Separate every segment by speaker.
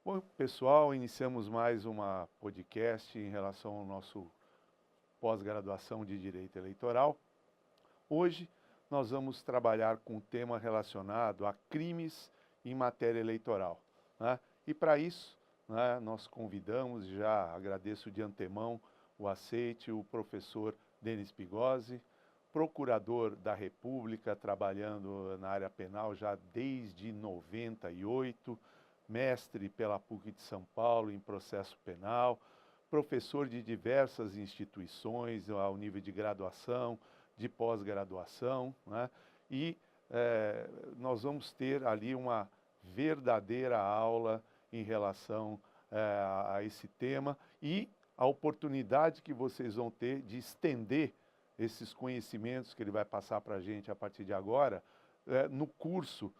Speaker 1: Bom, pessoal, iniciamos mais uma podcast em relação ao nosso pós-graduação de Direito Eleitoral. Hoje nós vamos trabalhar com um tema relacionado a crimes em matéria eleitoral, né? E para isso, né, nós convidamos, já agradeço de antemão o aceite, o professor Denis Pigosi, procurador da República, trabalhando na área penal já desde 98, mestre pela PUC de São Paulo em processo penal, professor de diversas instituições ao nível de graduação, de pós-graduação, né? E nós vamos ter ali uma verdadeira aula em relação a esse tema e a oportunidade que vocês vão ter de estender esses conhecimentos que ele vai passar para a gente a partir de agora, no curso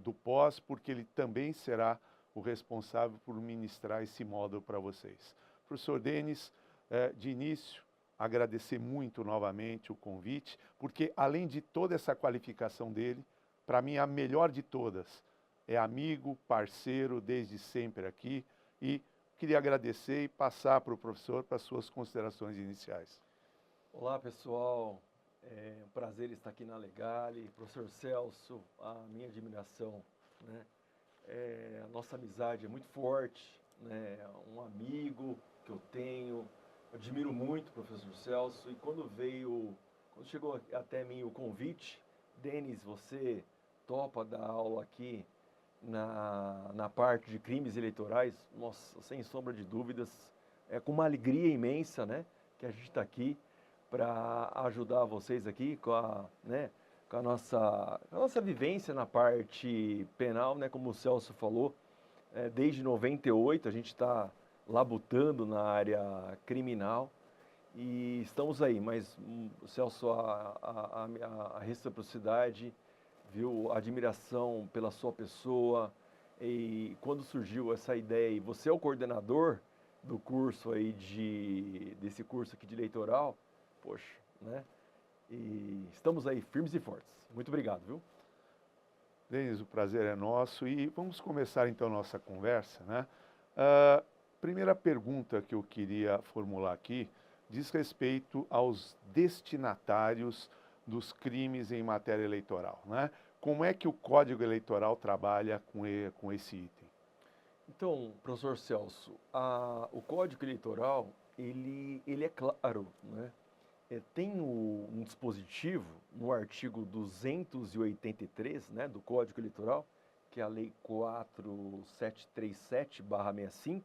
Speaker 1: do pós, porque ele também será o responsável por ministrar esse módulo para vocês. Professor Denis, de início, agradecer muito novamente o convite, porque além de toda essa qualificação dele, para mim a melhor de todas, é amigo, parceiro desde sempre aqui, e queria agradecer e passar para o professor para as suas considerações iniciais.
Speaker 2: Olá, pessoal. É um prazer estar aqui na Legale. Professor Celso, a minha admiração, né? A nossa amizade é muito forte, né? Um amigo que eu tenho, admiro muito o professor Celso. E quando chegou até mim o convite, Denis, você topa dar aula aqui na parte de crimes eleitorais? Nossa, sem sombra de dúvidas, é com uma alegria imensa, né, que a gente está aqui para ajudar vocês aqui com a nossa vivência na parte penal, né, como o Celso falou, desde 98 a gente está labutando na área criminal e estamos aí, mas Celso, a reciprocidade, viu, a admiração pela sua pessoa, e quando surgiu essa ideia, e você é o coordenador do curso aí desse curso aqui de eleitoral, poxa, né? E estamos aí firmes e fortes. Muito obrigado, viu?
Speaker 1: Denis, o prazer é nosso e vamos começar então nossa conversa, né? Primeira pergunta que eu queria formular aqui diz respeito aos destinatários dos crimes em matéria eleitoral, né? Como é que o Código Eleitoral trabalha com esse item?
Speaker 2: Então, professor Celso, o Código Eleitoral, ele é claro, né? Tem um dispositivo no artigo 283, né, do Código Eleitoral, que é a Lei 4737/65,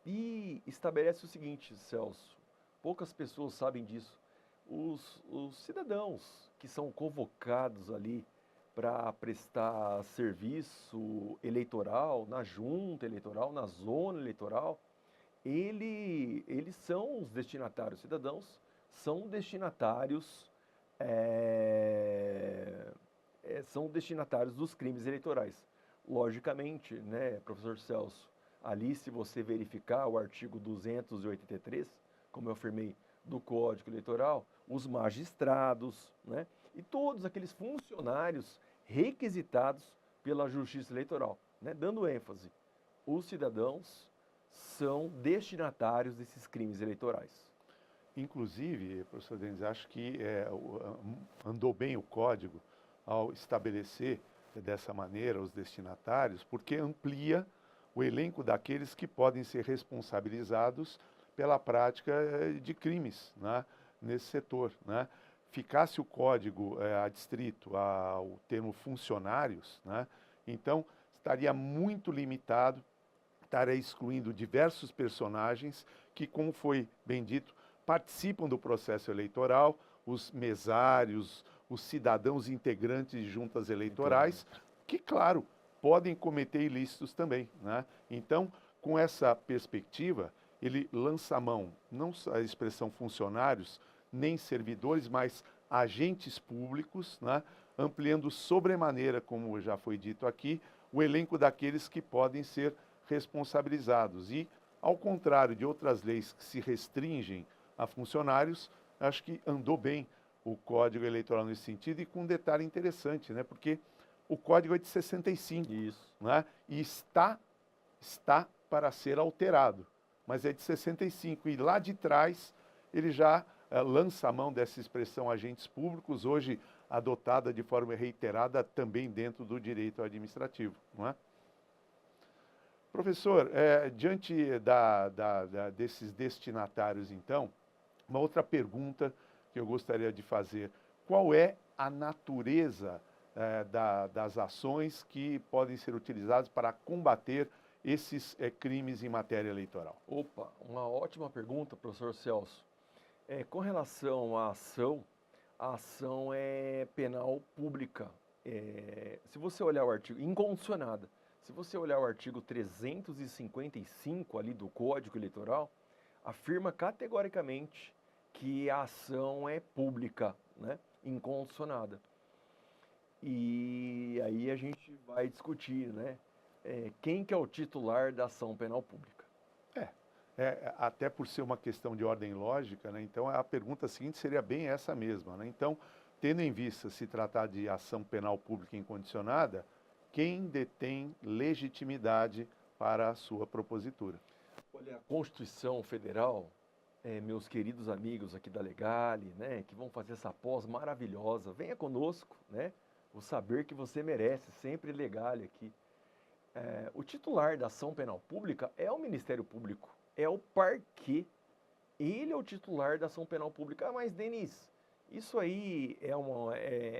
Speaker 2: e estabelece o seguinte, Celso, poucas pessoas sabem disso. Os cidadãos que são convocados ali para prestar serviço eleitoral, na junta eleitoral, na zona eleitoral, eles são os destinatários, cidadãos são destinatários, são destinatários dos crimes eleitorais. Logicamente, né, professor Celso, ali se você verificar o artigo 283, como eu afirmei, do Código Eleitoral, os magistrados, né, e todos aqueles funcionários requisitados pela Justiça Eleitoral, né, dando ênfase, os cidadãos são destinatários desses crimes eleitorais.
Speaker 1: Inclusive, professor Denis, acho que andou bem o Código ao estabelecer dessa maneira os destinatários, porque amplia o elenco daqueles que podem ser responsabilizados pela prática de crimes, né, nesse setor, né? Ficasse o Código adstrito ao termo funcionários, né, então estaria muito limitado, estaria excluindo diversos personagens que, como foi bem dito, participam do processo eleitoral, os mesários, os cidadãos integrantes de juntas eleitorais, que, claro, podem cometer ilícitos também, né? Então, com essa perspectiva, ele lança a mão, não só a expressão funcionários, nem servidores, mas agentes públicos, né? Ampliando sobremaneira, como já foi dito aqui, o elenco daqueles que podem ser responsabilizados. E, ao contrário de outras leis que se restringem a funcionários, acho que andou bem o Código Eleitoral nesse sentido, e com um detalhe interessante, né? Porque o código é de 65,
Speaker 2: Isso.
Speaker 1: né? E está para ser alterado, mas é de 65. E lá de trás ele já lança a mão dessa expressão agentes públicos, hoje adotada de forma reiterada também dentro do direito administrativo, não é? Professor, diante desses destinatários, então, uma outra pergunta que eu gostaria de fazer: qual é a natureza das ações que podem ser utilizadas para combater esses crimes em matéria eleitoral?
Speaker 2: Opa, uma ótima pergunta, professor Celso. Com relação à a ação é penal pública. Se você olhar o artigo, incondicionada, se você olhar o artigo 355 ali do Código Eleitoral, afirma categoricamente que a ação é pública, né? Incondicionada. E aí a gente vai discutir, né? Quem que é o titular da ação penal pública?
Speaker 1: Até por ser uma questão de ordem lógica, né? Então a pergunta seguinte seria bem essa mesma, né? Então, tendo em vista se tratar de ação penal pública incondicionada, quem detém legitimidade para a sua propositura?
Speaker 2: Olha, a Constituição Federal, meus queridos amigos aqui da Legale, né, que vão fazer essa pós maravilhosa, venha conosco, né? O saber que você merece, sempre Legale aqui. O titular da ação penal pública é o Ministério Público, é o parquê. Ele é o titular da ação penal pública. Ah, mas Denis, isso aí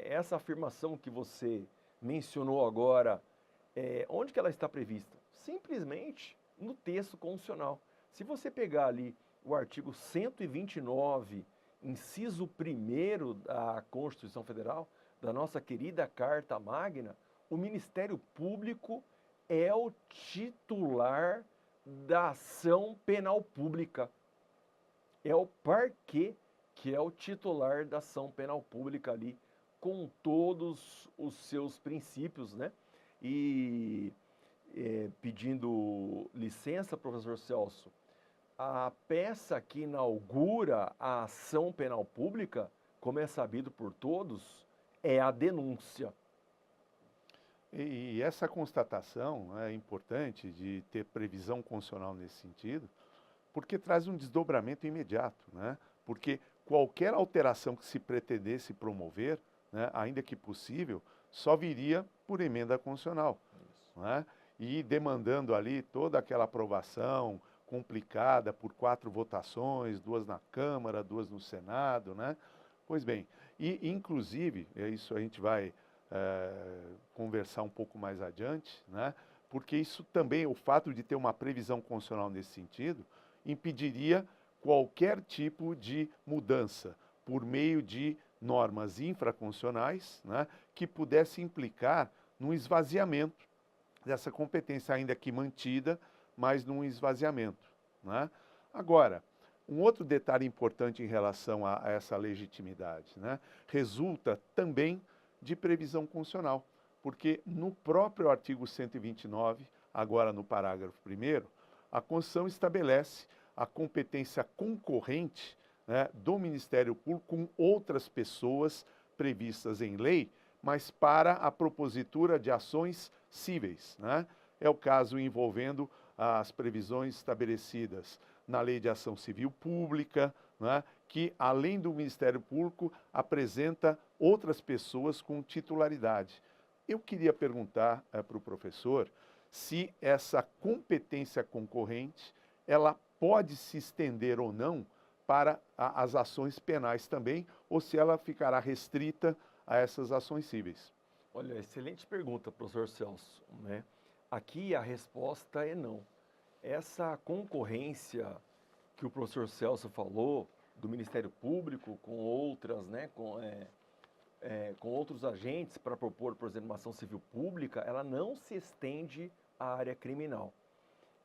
Speaker 2: essa afirmação que você mencionou agora, onde que ela está prevista? Simplesmente no texto constitucional. Se você pegar ali o artigo 129, inciso 1º da Constituição Federal, da nossa querida Carta Magna, o Ministério Público é o titular da ação penal pública. É o parquê que é o titular da ação penal pública ali, com todos os seus princípios, né? E pedindo licença, professor Celso, a peça que inaugura a ação penal pública, como é sabido por todos, é a denúncia.
Speaker 1: E essa constatação é importante de ter previsão constitucional nesse sentido, porque traz um desdobramento imediato, né? Porque qualquer alteração que se pretendesse promover, né, ainda que possível, só viria por emenda constitucional, né? E demandando ali toda aquela aprovação complicada por 4 votações, 2 na Câmara, 2 no Senado, né? Pois bem, e inclusive, isso a gente vai conversar um pouco mais adiante, né? Porque isso também, o fato de ter uma previsão constitucional nesse sentido, impediria qualquer tipo de mudança por meio de normas infraconstitucionais, né, que pudesse implicar num esvaziamento dessa competência, ainda que mantida, mas num esvaziamento, né? Agora, um outro detalhe importante em relação a essa legitimidade, né, resulta também de previsão constitucional, porque no próprio artigo 129, agora no parágrafo 1º, a Constituição estabelece a competência concorrente, né, do Ministério Público com outras pessoas previstas em lei, mas para a propositura de ações cíveis, né? É o caso envolvendo as previsões estabelecidas na Lei de Ação Civil Pública, né, que, além do Ministério Público, apresenta outras pessoas com titularidade. Eu queria perguntar para o professor se essa competência concorrente ela pode se estender ou não para as ações penais também, ou se ela ficará restrita a essas ações cíveis.
Speaker 2: Olha, excelente pergunta, professor Celso, né? Aqui a resposta é não. Essa concorrência que o professor Celso falou, do Ministério Público com outras, né, com outros agentes para propor, por exemplo, uma ação civil pública, ela não se estende à área criminal.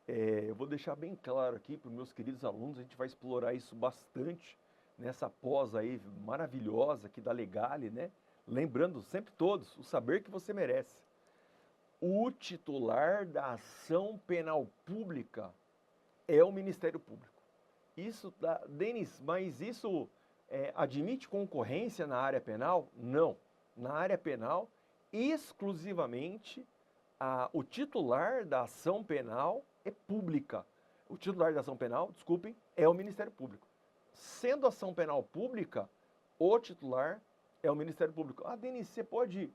Speaker 2: Eu vou deixar bem claro aqui para os meus queridos alunos, a gente vai explorar isso bastante nessa pós aí maravilhosa aqui da Legale, né? Lembrando sempre todos, o saber que você merece. O titular da ação penal pública é o Ministério Público. Isso, Denis, mas isso admite concorrência na área penal? Não. Na área penal, exclusivamente o titular da ação penal é pública. O titular da ação penal, desculpem, é o Ministério Público. Sendo ação penal pública, o titular é o Ministério Público. Denis, você pode,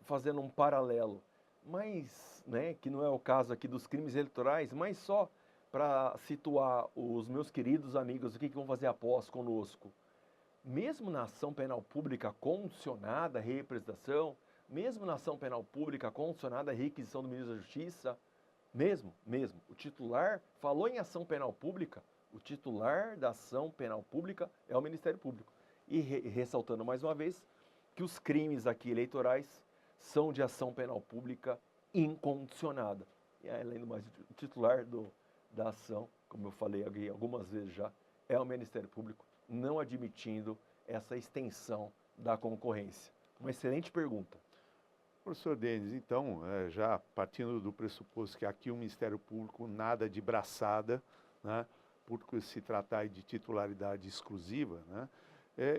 Speaker 2: fazendo um paralelo, mas, né, que não é o caso aqui dos crimes eleitorais, mas só para situar os meus queridos amigos aqui que vão fazer após conosco. Mesmo na ação penal pública condicionada à representação, mesmo na ação penal pública condicionada à requisição do ministro da Justiça, mesmo, o titular, falou em ação penal pública, o titular da ação penal pública é o Ministério Público. E ressaltando mais uma vez que os crimes aqui eleitorais são de ação penal pública incondicionada. E além do mais, o titular da ação, como eu falei aqui algumas vezes já, é o Ministério Público, não admitindo essa extensão da concorrência. Uma excelente pergunta.
Speaker 1: Professor Denis, então, já partindo do pressuposto que aqui o Ministério Público nada de braçada, né, por se tratar de titularidade exclusiva, né,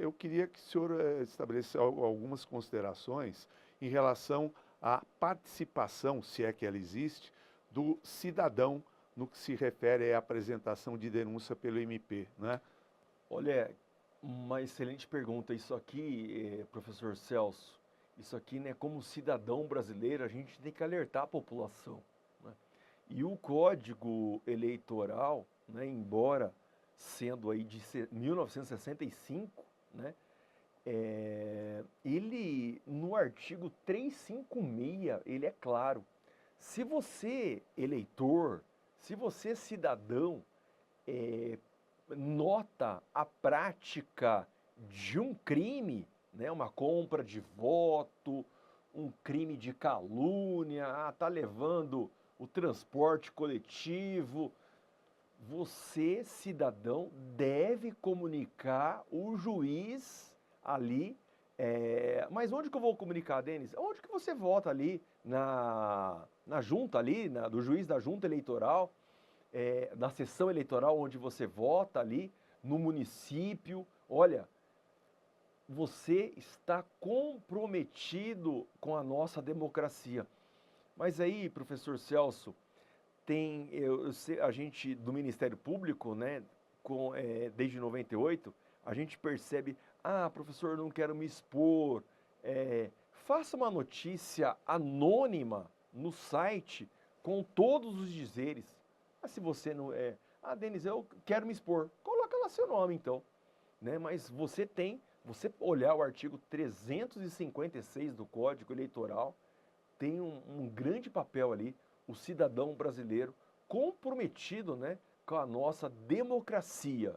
Speaker 1: eu queria que o senhor estabelecesse algumas considerações em relação à participação, se é que ela existe, do cidadão no que se refere à apresentação de denúncia pelo MP, né?
Speaker 2: Olha, uma excelente pergunta. Isso aqui, professor Celso, isso aqui, né, como cidadão brasileiro, a gente tem que alertar a população, né? E o Código Eleitoral, né, embora sendo aí de 1965, né, ele, no artigo 356, ele é claro. Se você, eleitor, se você, cidadão, nota a prática de um crime, né, uma compra de voto, um crime de calúnia, tá levando o transporte coletivo, você, cidadão, deve comunicar o juiz ali. Mas onde que eu vou comunicar, Denis? Onde que você vota ali na junta ali, do juiz da junta eleitoral, na sessão eleitoral onde você vota ali, no município? Olha, você está comprometido com a nossa democracia. Mas aí, professor Celso, tem a gente do Ministério Público, né, desde 98, a gente percebe, professor, eu não quero me expor, faça uma notícia anônima no site com todos os dizeres. Mas se você não Denis, eu quero me expor, coloca lá seu nome então, né? Mas você olhar o artigo 356 do Código Eleitoral, tem um grande papel ali, o cidadão brasileiro comprometido, né, com a nossa democracia.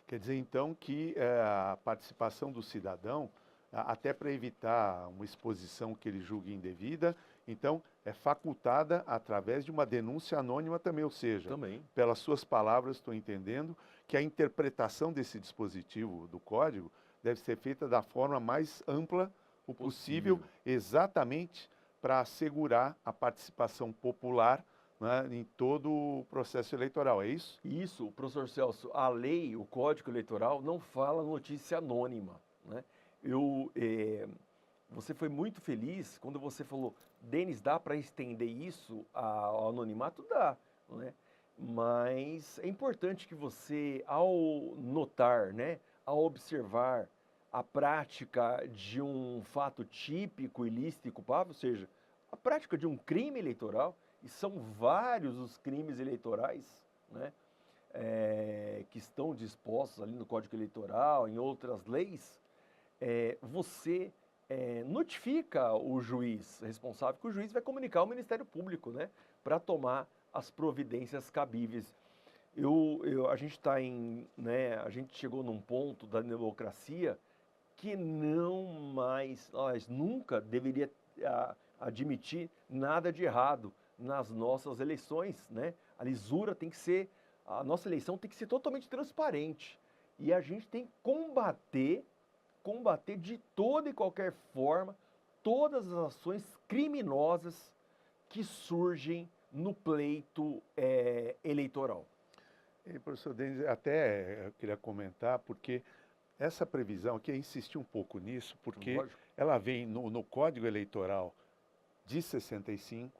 Speaker 1: Quer dizer, então, que a participação do cidadão, até para evitar uma exposição que ele julgue indevida, então, é facultada através de uma denúncia anônima também, ou seja,
Speaker 2: também,
Speaker 1: pelas suas palavras, estou entendendo que a interpretação desse dispositivo do Código deve ser feita da forma mais ampla possível, exatamente para assegurar a participação popular, né, em todo o processo eleitoral, é isso?
Speaker 2: Isso, professor Celso, a lei, o Código Eleitoral, não fala notícia anônima, né? Você foi muito feliz quando você falou, Denis, dá para estender isso ao anonimato? Dá, né? Mas é importante que você, ao notar, né, ao observar a prática de um fato típico, ilícito e culpável, ou seja, a prática de um crime eleitoral, e são vários os crimes eleitorais, né, que estão dispostos ali no Código Eleitoral, em outras leis, você notifica o juiz responsável, que o juiz vai comunicar ao Ministério Público, né, para tomar as providências cabíveis. A gente está a gente chegou num ponto da democracia que nós nunca deveria admitir nada de errado nas nossas eleições, né? A nossa eleição tem que ser totalmente transparente. E a gente tem que combater de toda e qualquer forma todas as ações criminosas que surgem no pleito eleitoral.
Speaker 1: E, professor Denis, até eu queria comentar, porque essa previsão aqui, eu insisti um pouco nisso, porque
Speaker 2: Lógico.
Speaker 1: ela vem no Código Eleitoral de 65,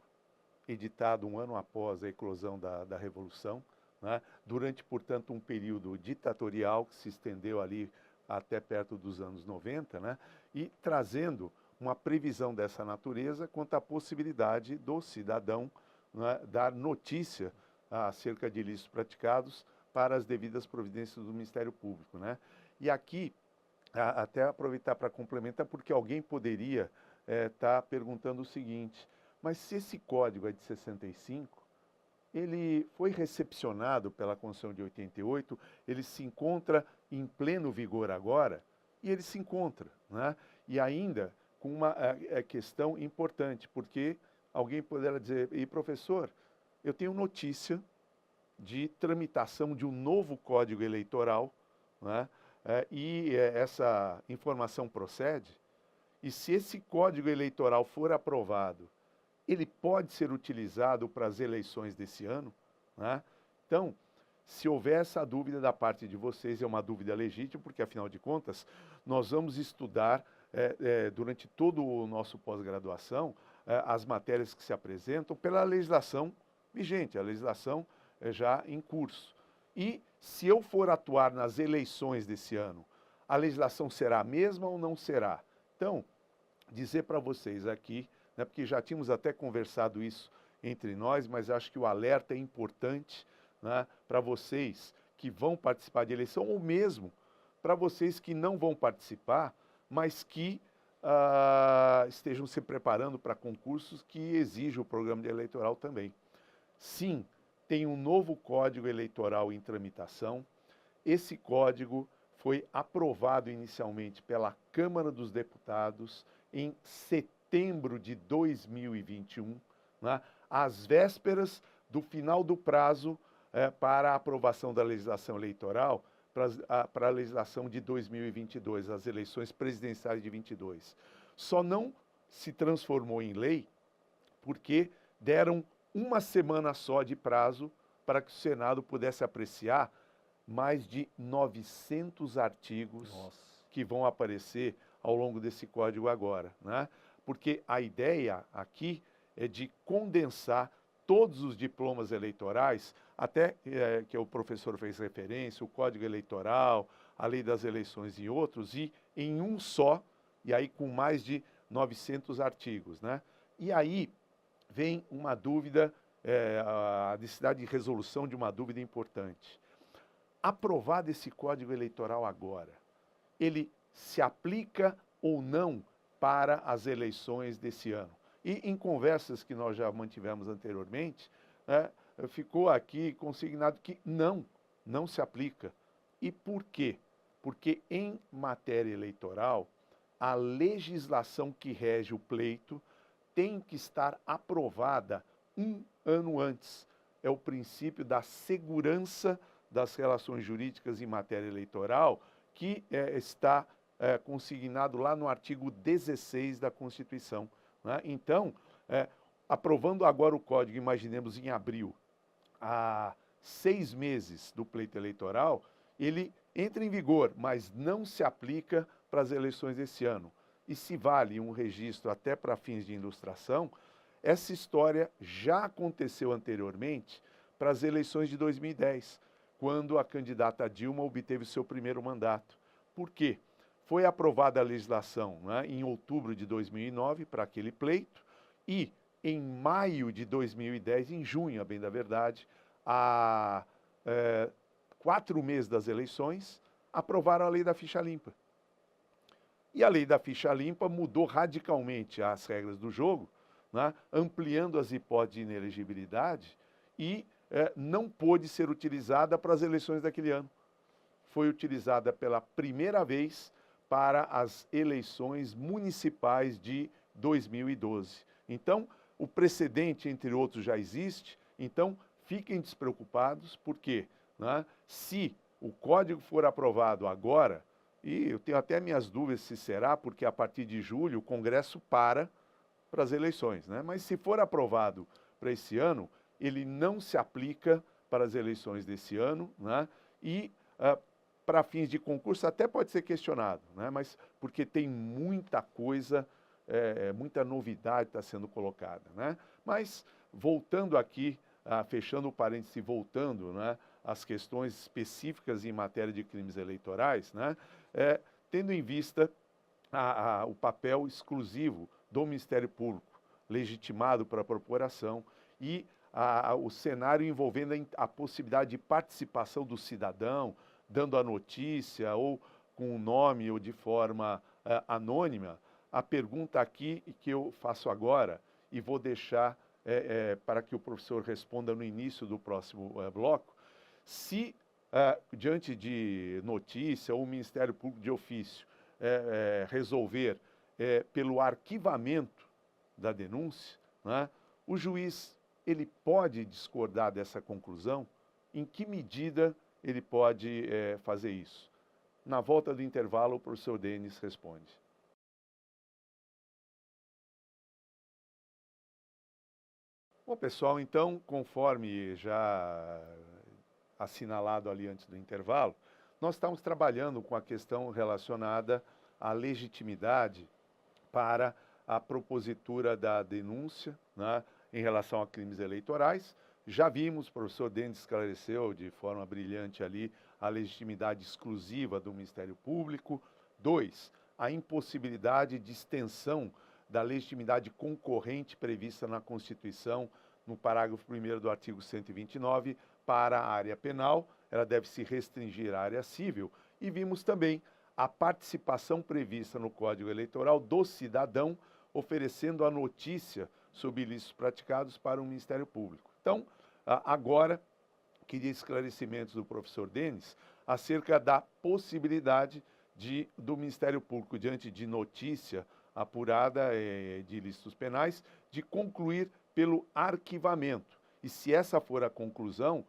Speaker 1: editado um ano após a eclosão da Revolução, né? Durante, portanto, um período ditatorial que se estendeu ali até perto dos anos 90, né? E trazendo uma previsão dessa natureza quanto à possibilidade do cidadão, né, dar notícia acerca de ilícitos praticados para as devidas providências do Ministério Público, né? E aqui, até aproveitar para complementar, porque alguém poderia estar perguntando o seguinte: mas se esse código é de 65, ele foi recepcionado pela Constituição de 88, ele se encontra em pleno vigor agora, e ele se encontra, né? E ainda com uma questão importante, porque alguém poderá dizer, e professor, eu tenho notícia de tramitação de um novo Código Eleitoral, né? Essa informação procede, e se esse Código Eleitoral for aprovado, ele pode ser utilizado para as eleições desse ano, né? Então, se houver essa dúvida da parte de vocês, é uma dúvida legítima, porque, afinal de contas, nós vamos estudar durante todo o nosso pós-graduação as matérias que se apresentam pela legislação vigente, a legislação já em curso. E, se eu for atuar nas eleições desse ano, a legislação será a mesma ou não será? Então, dizer para vocês aqui, né, porque já tínhamos até conversado isso entre nós, mas acho que o alerta é importante, né, para vocês que vão participar de eleição, ou mesmo para vocês que não vão participar, mas que estejam se preparando para concursos que exigem o programa eleitoral também. Sim, tem um novo Código Eleitoral em tramitação. Esse código foi aprovado inicialmente pela Câmara dos Deputados em setembro de 2021, né, às vésperas do final do prazo para a aprovação da legislação eleitoral para a legislação de 2022, as eleições presidenciais de 22. Só não se transformou em lei porque deram uma semana só de prazo para que o Senado pudesse apreciar mais de 900 artigos que vão aparecer ao longo desse código agora, né? Porque a ideia aqui é de condensar todos os diplomas eleitorais, até que o professor fez referência, o Código Eleitoral, a Lei das Eleições e outros, e em um só, e aí com mais de 900 artigos, né? E aí vem uma dúvida, a necessidade de resolução de uma dúvida importante. Aprovado esse Código Eleitoral agora, ele se aplica ou não para as eleições desse ano? E em conversas que nós já mantivemos anteriormente, ficou aqui consignado que não se aplica. E por quê? Porque em matéria eleitoral, a legislação que rege o pleito tem que estar aprovada um ano antes. É o princípio da segurança das relações jurídicas em matéria eleitoral, que está consignado lá no artigo 16 da Constituição, né? Então, aprovando agora o Código, imaginemos em abril, há 6 meses do pleito eleitoral, ele entra em vigor, mas não se aplica para as eleições desse ano. E se vale um registro até para fins de ilustração, essa história já aconteceu anteriormente para as eleições de 2010, quando a candidata Dilma obteve seu primeiro mandato. Por quê? Foi aprovada a legislação, né, em outubro de 2009 para aquele pleito, e em maio de 2010, em junho, a bem da verdade, há 4 meses das eleições, aprovaram a lei da ficha limpa. E a lei da ficha limpa mudou radicalmente as regras do jogo, né, ampliando as hipóteses de inelegibilidade e não pôde ser utilizada para as eleições daquele ano. Foi utilizada pela primeira vez para as eleições municipais de 2012. Então, o precedente, entre outros, já existe. Então, fiquem despreocupados, porque, né, se o código for aprovado agora, e eu tenho até minhas dúvidas se será, porque a partir de julho o Congresso para as eleições, né? Mas se for aprovado para esse ano, ele não se aplica para as eleições desse ano, né? E para fins de concurso até pode ser questionado, né? Mas porque tem muita coisa, muita novidade está sendo colocada, né? Mas voltando aqui, fechando o parêntese, voltando, né, às questões específicas em matéria de crimes eleitorais, né, tendo em vista o papel exclusivo do Ministério Público, legitimado para a procuração, e o cenário envolvendo a possibilidade de participação do cidadão, dando a notícia ou com o nome ou de forma anônima, a pergunta aqui que eu faço agora e vou deixar para que o professor responda no início do próximo bloco, se diante de notícia ou o Ministério Público de ofício resolver pelo arquivamento da denúncia, né, o juiz ele pode discordar dessa conclusão? Em que medida ele pode fazer isso? Na volta do intervalo, o professor Denis responde. Bom, pessoal, então, conforme já assinalado ali antes do intervalo, nós estamos trabalhando com a questão relacionada à legitimidade para a propositura da denúncia, né, em relação a crimes eleitorais. Já vimos, o professor Denis esclareceu de forma brilhante ali a legitimidade exclusiva do Ministério Público. 2, a impossibilidade de extensão da legitimidade concorrente prevista na Constituição, no parágrafo 1º do artigo 129, para a área penal, ela deve se restringir à área civil. E vimos também a participação prevista no Código Eleitoral do cidadão, oferecendo a notícia sobre ilícitos praticados para o Ministério Público. Então, agora, queria esclarecimentos do professor Denis acerca da possibilidade do Ministério Público, diante de notícia apurada de ilícitos penais, de concluir pelo arquivamento. E se essa for a conclusão,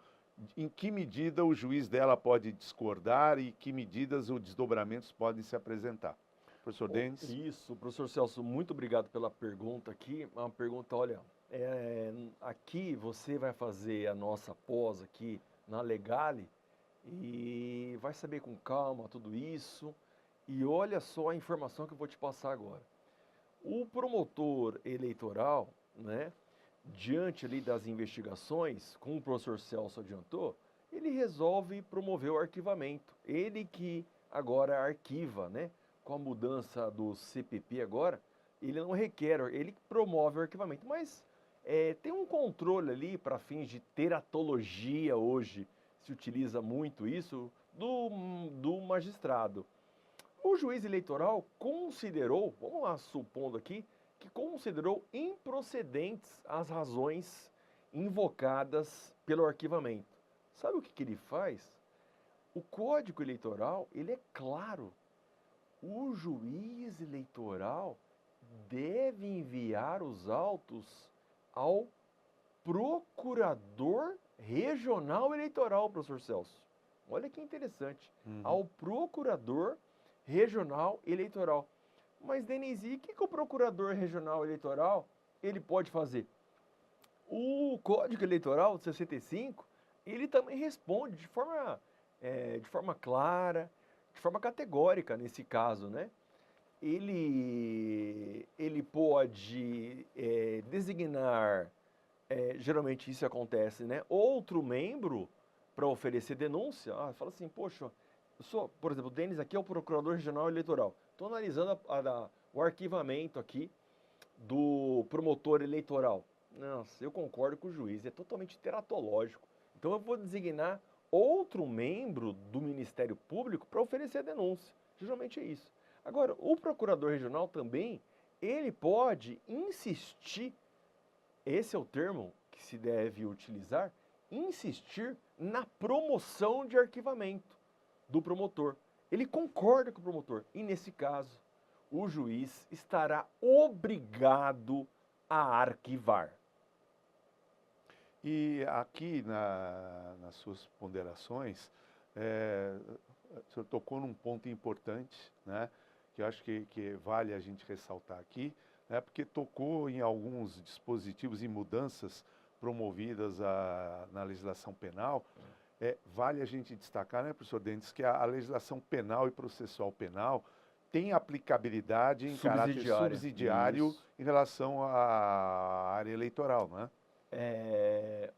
Speaker 1: em que medida o juiz dela pode discordar e que medidas ou desdobramentos podem se apresentar? Professor Denis?
Speaker 2: Isso, professor Celso, muito obrigado pela pergunta aqui. Uma pergunta, olha, aqui você vai fazer a nossa pós aqui na Legale e vai saber com calma tudo isso. E olha só a informação que eu vou te passar agora. O promotor eleitoral, né, diante ali das investigações, como o professor Celso adiantou, ele resolve promover o arquivamento. Ele que agora arquiva, né? Com a mudança do CPP agora, ele não requer, ele promove o arquivamento. Mas tem um controle ali para fins de teratologia hoje, se utiliza muito isso, do magistrado. O juiz eleitoral considerou, vamos lá supondo aqui, que considerou improcedentes as razões invocadas pelo arquivamento. Sabe o que ele faz? O Código Eleitoral, ele é claro. O juiz eleitoral deve enviar os autos ao procurador regional eleitoral, professor Celso. Olha que interessante. Ao procurador regional eleitoral. Mas, Denise, o que o procurador regional eleitoral ele pode fazer? O Código Eleitoral de 65, ele também responde de forma clara, de forma categórica nesse caso, né? Ele pode designar, geralmente isso acontece, né? Outro membro para oferecer denúncia. Fala assim, poxa, por exemplo, o Denis aqui é o procurador regional eleitoral. Estou analisando o arquivamento aqui do promotor eleitoral. Nossa, eu concordo com o juiz, é totalmente teratológico. Então eu vou designar outro membro do Ministério Público para oferecer a denúncia. Geralmente é isso. Agora, o procurador regional também, ele pode insistir, esse é o termo que se deve utilizar, insistir na promoção de arquivamento do promotor. Ele concorda com o promotor e, nesse caso, o juiz estará obrigado a arquivar.
Speaker 1: E aqui nas suas ponderações, o senhor tocou num ponto importante, né, que eu acho que vale a gente ressaltar aqui, né, porque tocou em alguns dispositivos e mudanças promovidas na legislação penal, vale a gente destacar, né, professor Dentes, que a legislação penal e processual penal tem aplicabilidade em caráter subsidiário
Speaker 2: Isso.
Speaker 1: em relação à área eleitoral, não é?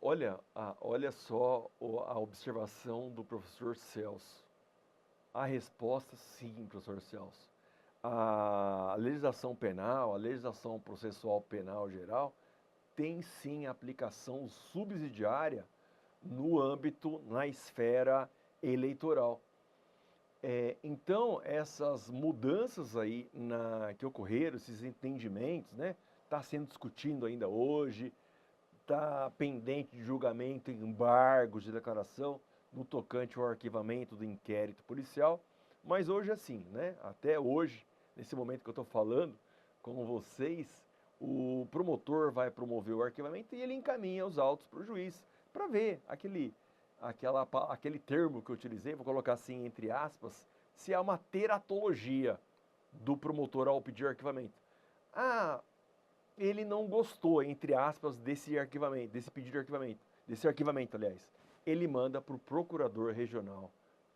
Speaker 2: Olha só a observação do professor Celso. A resposta, sim, professor Celso. A legislação penal, a legislação processual penal geral, tem sim aplicação subsidiária no âmbito, na esfera eleitoral. Então, essas mudanças aí que ocorreram, esses entendimentos, né, está sendo discutido ainda hoje, está pendente de julgamento, embargos de declaração no tocante ao arquivamento do inquérito policial, mas hoje assim, né, até hoje, nesse momento que eu estou falando com vocês, o promotor vai promover o arquivamento e ele encaminha os autos para o juiz, para ver aquele termo que eu utilizei, vou colocar assim entre aspas, se há uma teratologia do promotor ao pedir arquivamento. Ele não gostou, entre aspas, desse arquivamento, desse pedido de arquivamento, desse arquivamento, aliás. Ele manda para o procurador regional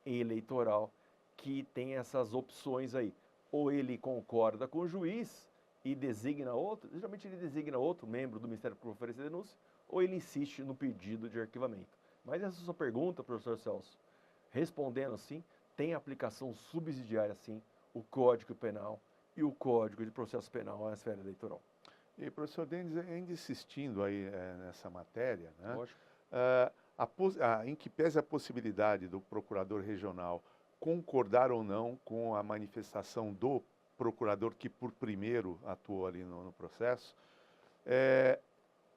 Speaker 2: eleitoral, que tem essas opções aí. Ou ele concorda com o juiz e designa outro, geralmente ele designa outro membro do Ministério Público para oferecer denúncia, ou ele insiste no pedido de arquivamento. Mas essa sua pergunta, professor Celso, respondendo assim, tem aplicação subsidiária sim, o Código Penal e o Código de Processo Penal à esfera eleitoral.
Speaker 1: E, professor Denis, ainda insistindo aí nessa matéria, né?
Speaker 2: Lógico.
Speaker 1: Em que pese a possibilidade do procurador regional concordar ou não com a manifestação do procurador que por primeiro atuou ali no processo,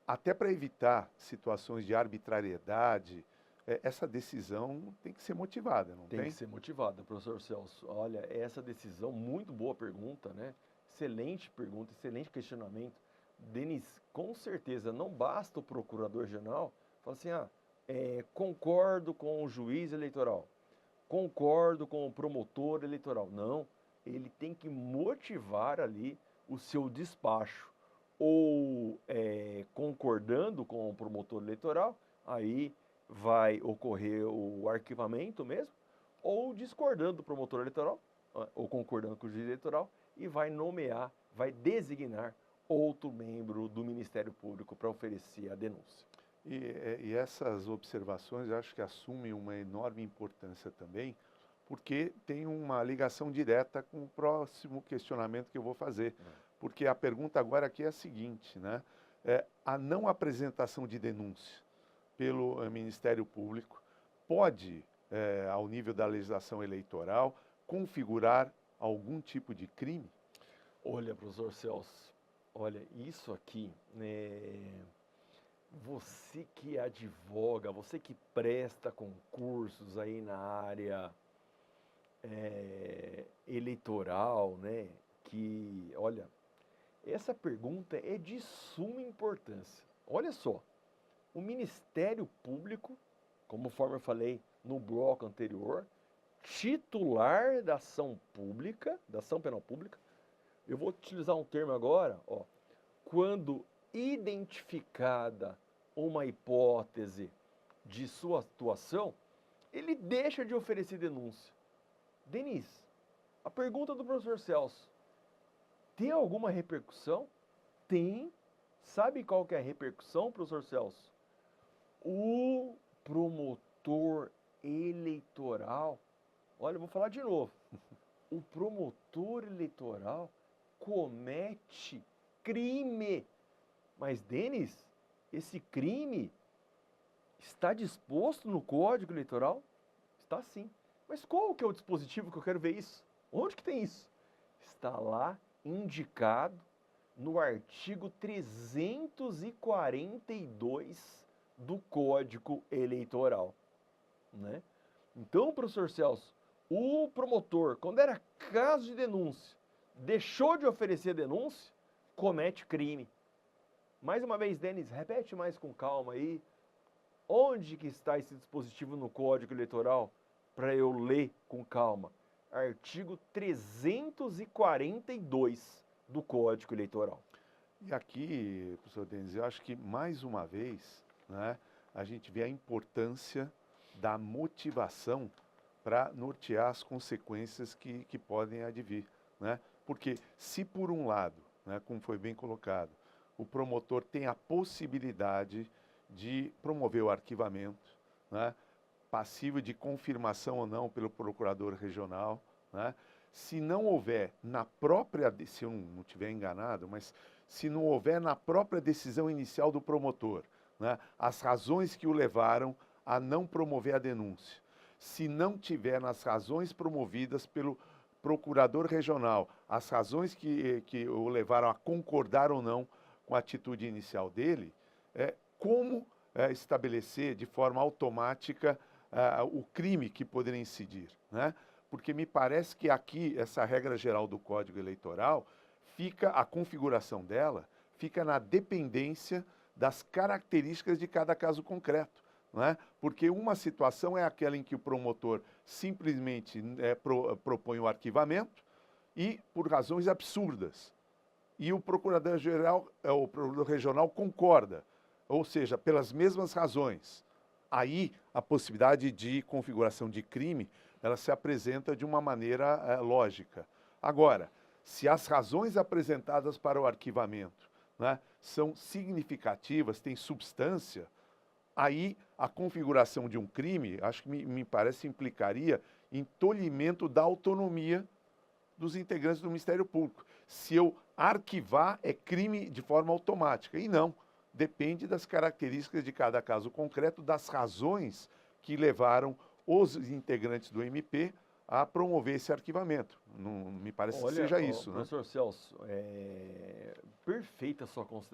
Speaker 1: até para evitar situações de arbitrariedade, essa decisão tem que ser motivada, não tem?
Speaker 2: Tem que ser motivada, professor Celso. Olha, essa decisão, muito boa pergunta, né? Excelente pergunta, excelente questionamento. Denis, com certeza, não basta o procurador regional falar assim, concordo com o juiz eleitoral, concordo com o promotor eleitoral. Não, ele tem que motivar ali o seu despacho. Ou concordando com o promotor eleitoral, aí vai ocorrer o arquivamento mesmo, ou discordando do promotor eleitoral, ou concordando com o juiz eleitoral, e vai nomear, vai designar outro membro do Ministério Público para oferecer a denúncia.
Speaker 1: E essas observações eu acho que assumem uma enorme importância também, porque tem uma ligação direta com o próximo questionamento que eu vou fazer. Porque a pergunta agora aqui é a seguinte, né? A não apresentação de denúncia pelo Ministério Público pode, ao nível da legislação eleitoral, configurar algum tipo de crime?
Speaker 2: Olha, professor Celso, olha, isso aqui, você que advoga, você que presta concursos aí na área eleitoral, né? Olha, essa pergunta é de suma importância. Olha só, o Ministério Público, conforme eu falei no bloco anterior, titular da ação pública, da ação penal pública, eu vou utilizar um termo agora, quando identificada uma hipótese de sua atuação, ele deixa de oferecer denúncia. Denis, a pergunta do professor Celso, tem alguma repercussão? Tem. Sabe qual que é a repercussão, professor Celso? O promotor eleitoral, olha, eu vou falar de novo, o promotor eleitoral comete crime. Mas, Denis, esse crime está disposto no Código Eleitoral? Está sim. Mas qual que é o dispositivo que eu quero ver isso? Onde que tem isso? Está lá indicado no artigo 342 do Código Eleitoral, né? Então, professor Celso, o promotor, quando era caso de denúncia, deixou de oferecer denúncia, comete crime. Mais uma vez, Denis, repete mais com calma aí. Onde que está esse dispositivo no Código Eleitoral? Para eu ler com calma. Artigo 342 do Código Eleitoral.
Speaker 1: E professor Denis, eu acho que mais uma vez, né, a gente vê a importância da motivação para nortear as consequências que podem advir, né? Porque se por um lado, né, como foi bem colocado, o promotor tem a possibilidade de promover o arquivamento, né, passível de confirmação ou não pelo procurador regional, né? Se não houver na própria, se eu não estiver enganado, mas se não houver na própria decisão inicial do promotor, né, as razões que o levaram a não promover a denúncia, se não tiver nas razões promovidas pelo procurador regional, as razões que o levaram a concordar ou não com a atitude inicial dele, como estabelecer de forma automática o crime que poderia incidir, né? Porque me parece que aqui, essa regra geral do Código Eleitoral, a configuração dela fica na dependência das características de cada caso concreto, né? Porque uma situação é aquela em que o promotor simplesmente propõe o arquivamento e por razões absurdas. E o procurador-geral, o procurador regional concorda, ou seja, pelas mesmas razões. Aí a possibilidade de configuração de crime, ela se apresenta de uma maneira lógica. Agora, se as razões apresentadas para o arquivamento, né, são significativas, têm substância, aí a configuração de um crime, acho que me parece, implicaria em tolhimento da autonomia dos integrantes do Ministério Público. Se eu arquivar, é crime de forma automática. E não, depende das características de cada caso concreto, das razões que levaram os integrantes do MP a promover esse arquivamento. Não me parece que seja isso, né?
Speaker 2: Professor Celso, perfeita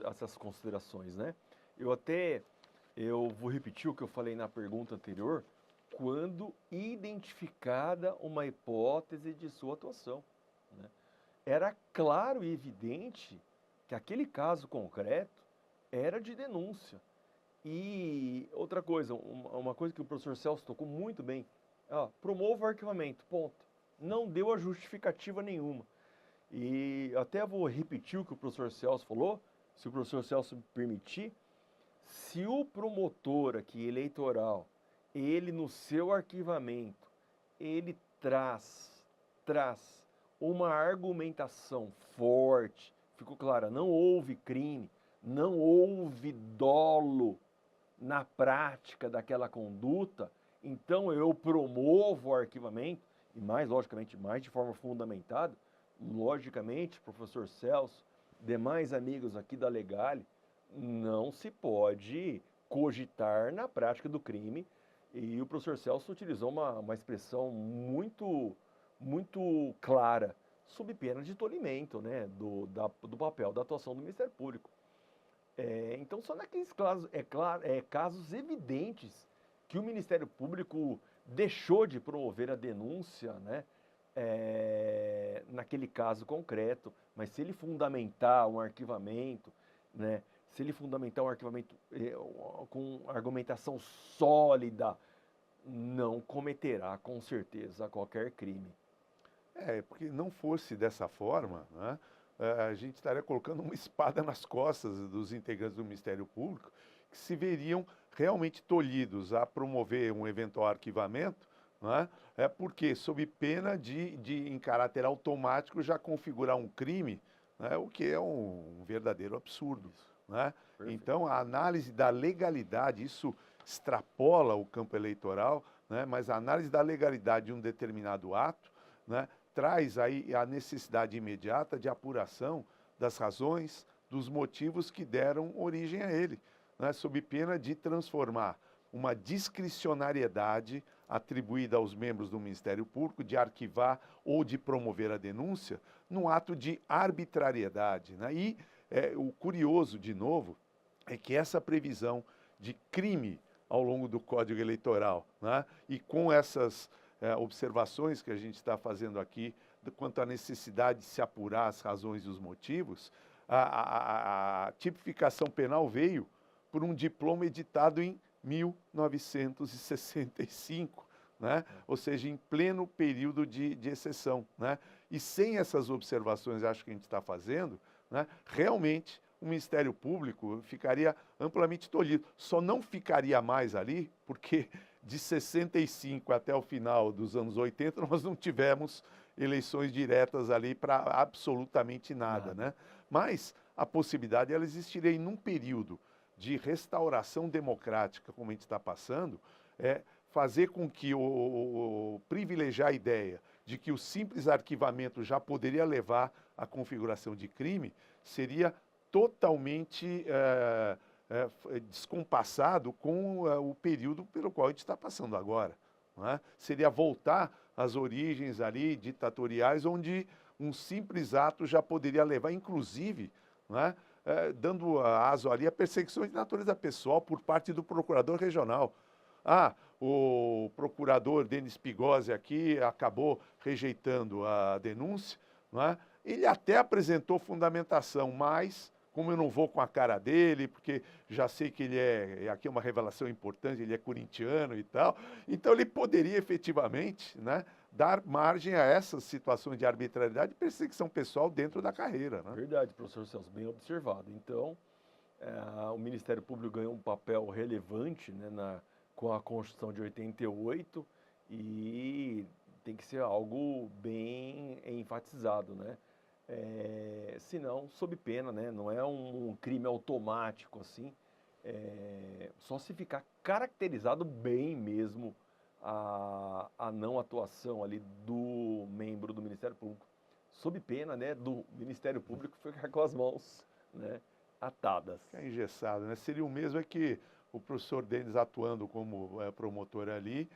Speaker 2: essas considerações, né? Eu vou repetir o que eu falei na pergunta anterior, quando identificada uma hipótese de sua atuação, né? Era claro e evidente que aquele caso concreto era de denúncia. E outra coisa, uma coisa que o professor Celso tocou muito bem, promova o arquivamento, ponto. Não deu a justificativa nenhuma. E até vou repetir o que o professor Celso falou, se o professor Celso me permitir. Se o promotor aqui eleitoral, ele no seu arquivamento, ele traz uma argumentação forte, ficou clara, não houve crime, não houve dolo na prática daquela conduta, então eu promovo o arquivamento, e mais, logicamente, mais de forma fundamentada, logicamente, professor Celso, demais amigos aqui da Legale, não se pode cogitar na prática do crime, e o professor Celso utilizou uma expressão muito clara, sob pena de tolimento, né, do papel da atuação do Ministério Público. Então, só naqueles casos, casos evidentes que o Ministério Público deixou de promover a denúncia, né, naquele caso concreto, mas se ele fundamentar um arquivamento, né, se ele fundamentar um arquivamento com argumentação sólida, não cometerá, com certeza, qualquer crime.
Speaker 1: Porque não fosse dessa forma, né, a gente estaria colocando uma espada nas costas dos integrantes do Ministério Público, que se veriam realmente tolhidos a promover um eventual arquivamento, né, porque sob pena de, em caráter automático, já configurar um crime, né, o que é um verdadeiro absurdo, né? Então, a análise da legalidade, isso extrapola o campo eleitoral, né, mas a análise da legalidade de um determinado ato, né, traz aí a necessidade imediata de apuração das razões, dos motivos que deram origem a ele, né, sob pena de transformar uma discricionariedade atribuída aos membros do Ministério Público, de arquivar ou de promover a denúncia, num ato de arbitrariedade, né? E o curioso, de novo, é que essa previsão de crime ao longo do Código Eleitoral, né, e com essas observações que a gente está fazendo aqui, quanto à necessidade de se apurar as razões e os motivos, a tipificação penal veio por um diploma editado em 1965, né? Ou seja, em pleno período de exceção, né? E sem essas observações, acho que a gente está fazendo, né, realmente o Ministério Público ficaria amplamente tolhido. Só não ficaria mais ali porque de 65 até o final dos anos 80, nós não tivemos eleições diretas ali para absolutamente nada, né? Mas a possibilidade ela existiria num período de restauração democrática, como a gente está passando, fazer com que privilegiar a ideia de que o simples arquivamento já poderia levar à configuração de crime, seria totalmente descompassado com o período pelo qual a gente está passando agora. Não é? Seria voltar às origens ali ditatoriais, onde um simples ato já poderia levar, inclusive, não é? Dando aso ali a perseguições de natureza pessoal por parte do procurador regional. O procurador Denis Pigosi aqui acabou rejeitando a denúncia, não é? Ele até apresentou fundamentação, mas como eu não vou com a cara dele, porque já sei que ele aqui é uma revelação importante, ele é corintiano e tal, então ele poderia efetivamente, né, dar margem a essas situações de arbitrariedade e perseguição pessoal dentro da carreira. Né?
Speaker 2: Verdade, professor Celso, bem observado. Então, o Ministério Público ganhou um papel relevante, né, com a Constituição de 88 e tem que ser algo bem enfatizado, né? Senão, sob pena, né? Não é um crime automático assim, só se ficar caracterizado bem mesmo a não atuação ali do membro do Ministério Público, sob pena, né, do Ministério Público ficar com as mãos, né, atadas.
Speaker 1: É engessado, né? Seria o mesmo que o professor Denis atuando como promotor ali,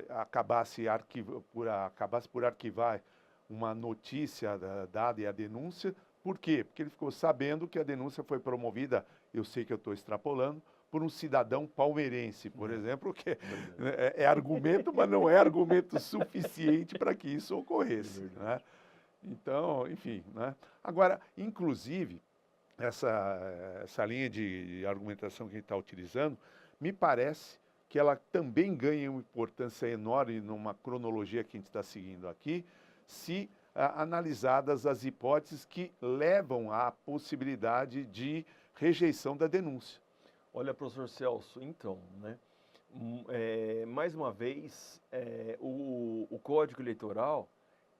Speaker 1: acabasse por arquivar uma notícia dada e a denúncia. Por quê? Porque ele ficou sabendo que a denúncia foi promovida, eu sei que eu estou extrapolando, por um cidadão palmeirense, por exemplo, que é argumento, mas não é argumento suficiente para que isso ocorresse. Né? Então, enfim. Né? Agora, inclusive, essa linha de argumentação que a gente está utilizando, me parece que ela também ganha uma importância enorme numa cronologia que a gente está seguindo aqui, se analisadas as hipóteses que levam à possibilidade de rejeição da denúncia.
Speaker 2: Olha, professor Celso, então, né, mais uma vez, o Código Eleitoral,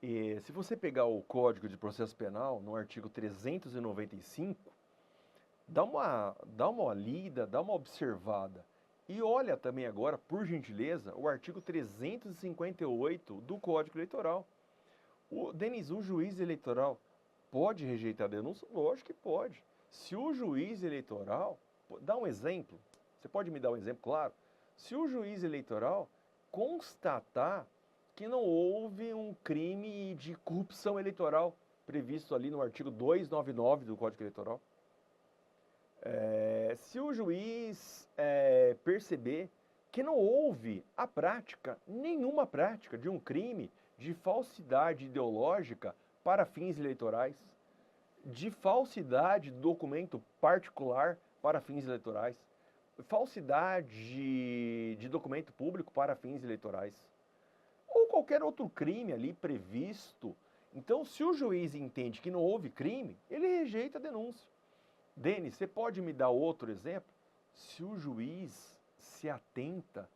Speaker 2: se você pegar o Código de Processo Penal, no artigo 395, dá uma lida, dá uma observada. E olha também agora, por gentileza, o artigo 358 do Código Eleitoral. Denis, o juiz eleitoral pode rejeitar a denúncia? Lógico que pode. Se o juiz eleitoral, dá um exemplo, você pode me dar um exemplo, claro. Se o juiz eleitoral constatar que não houve um crime de corrupção eleitoral previsto ali no artigo 299 do Código Eleitoral, se o juiz perceber que não houve nenhuma prática de um crime de falsidade ideológica para fins eleitorais, de falsidade de documento particular para fins eleitorais, falsidade de documento público para fins eleitorais, ou qualquer outro crime ali previsto. Então, se o juiz entende que não houve crime, ele rejeita a denúncia. Denis, você pode me dar outro exemplo? Se o juiz se atenta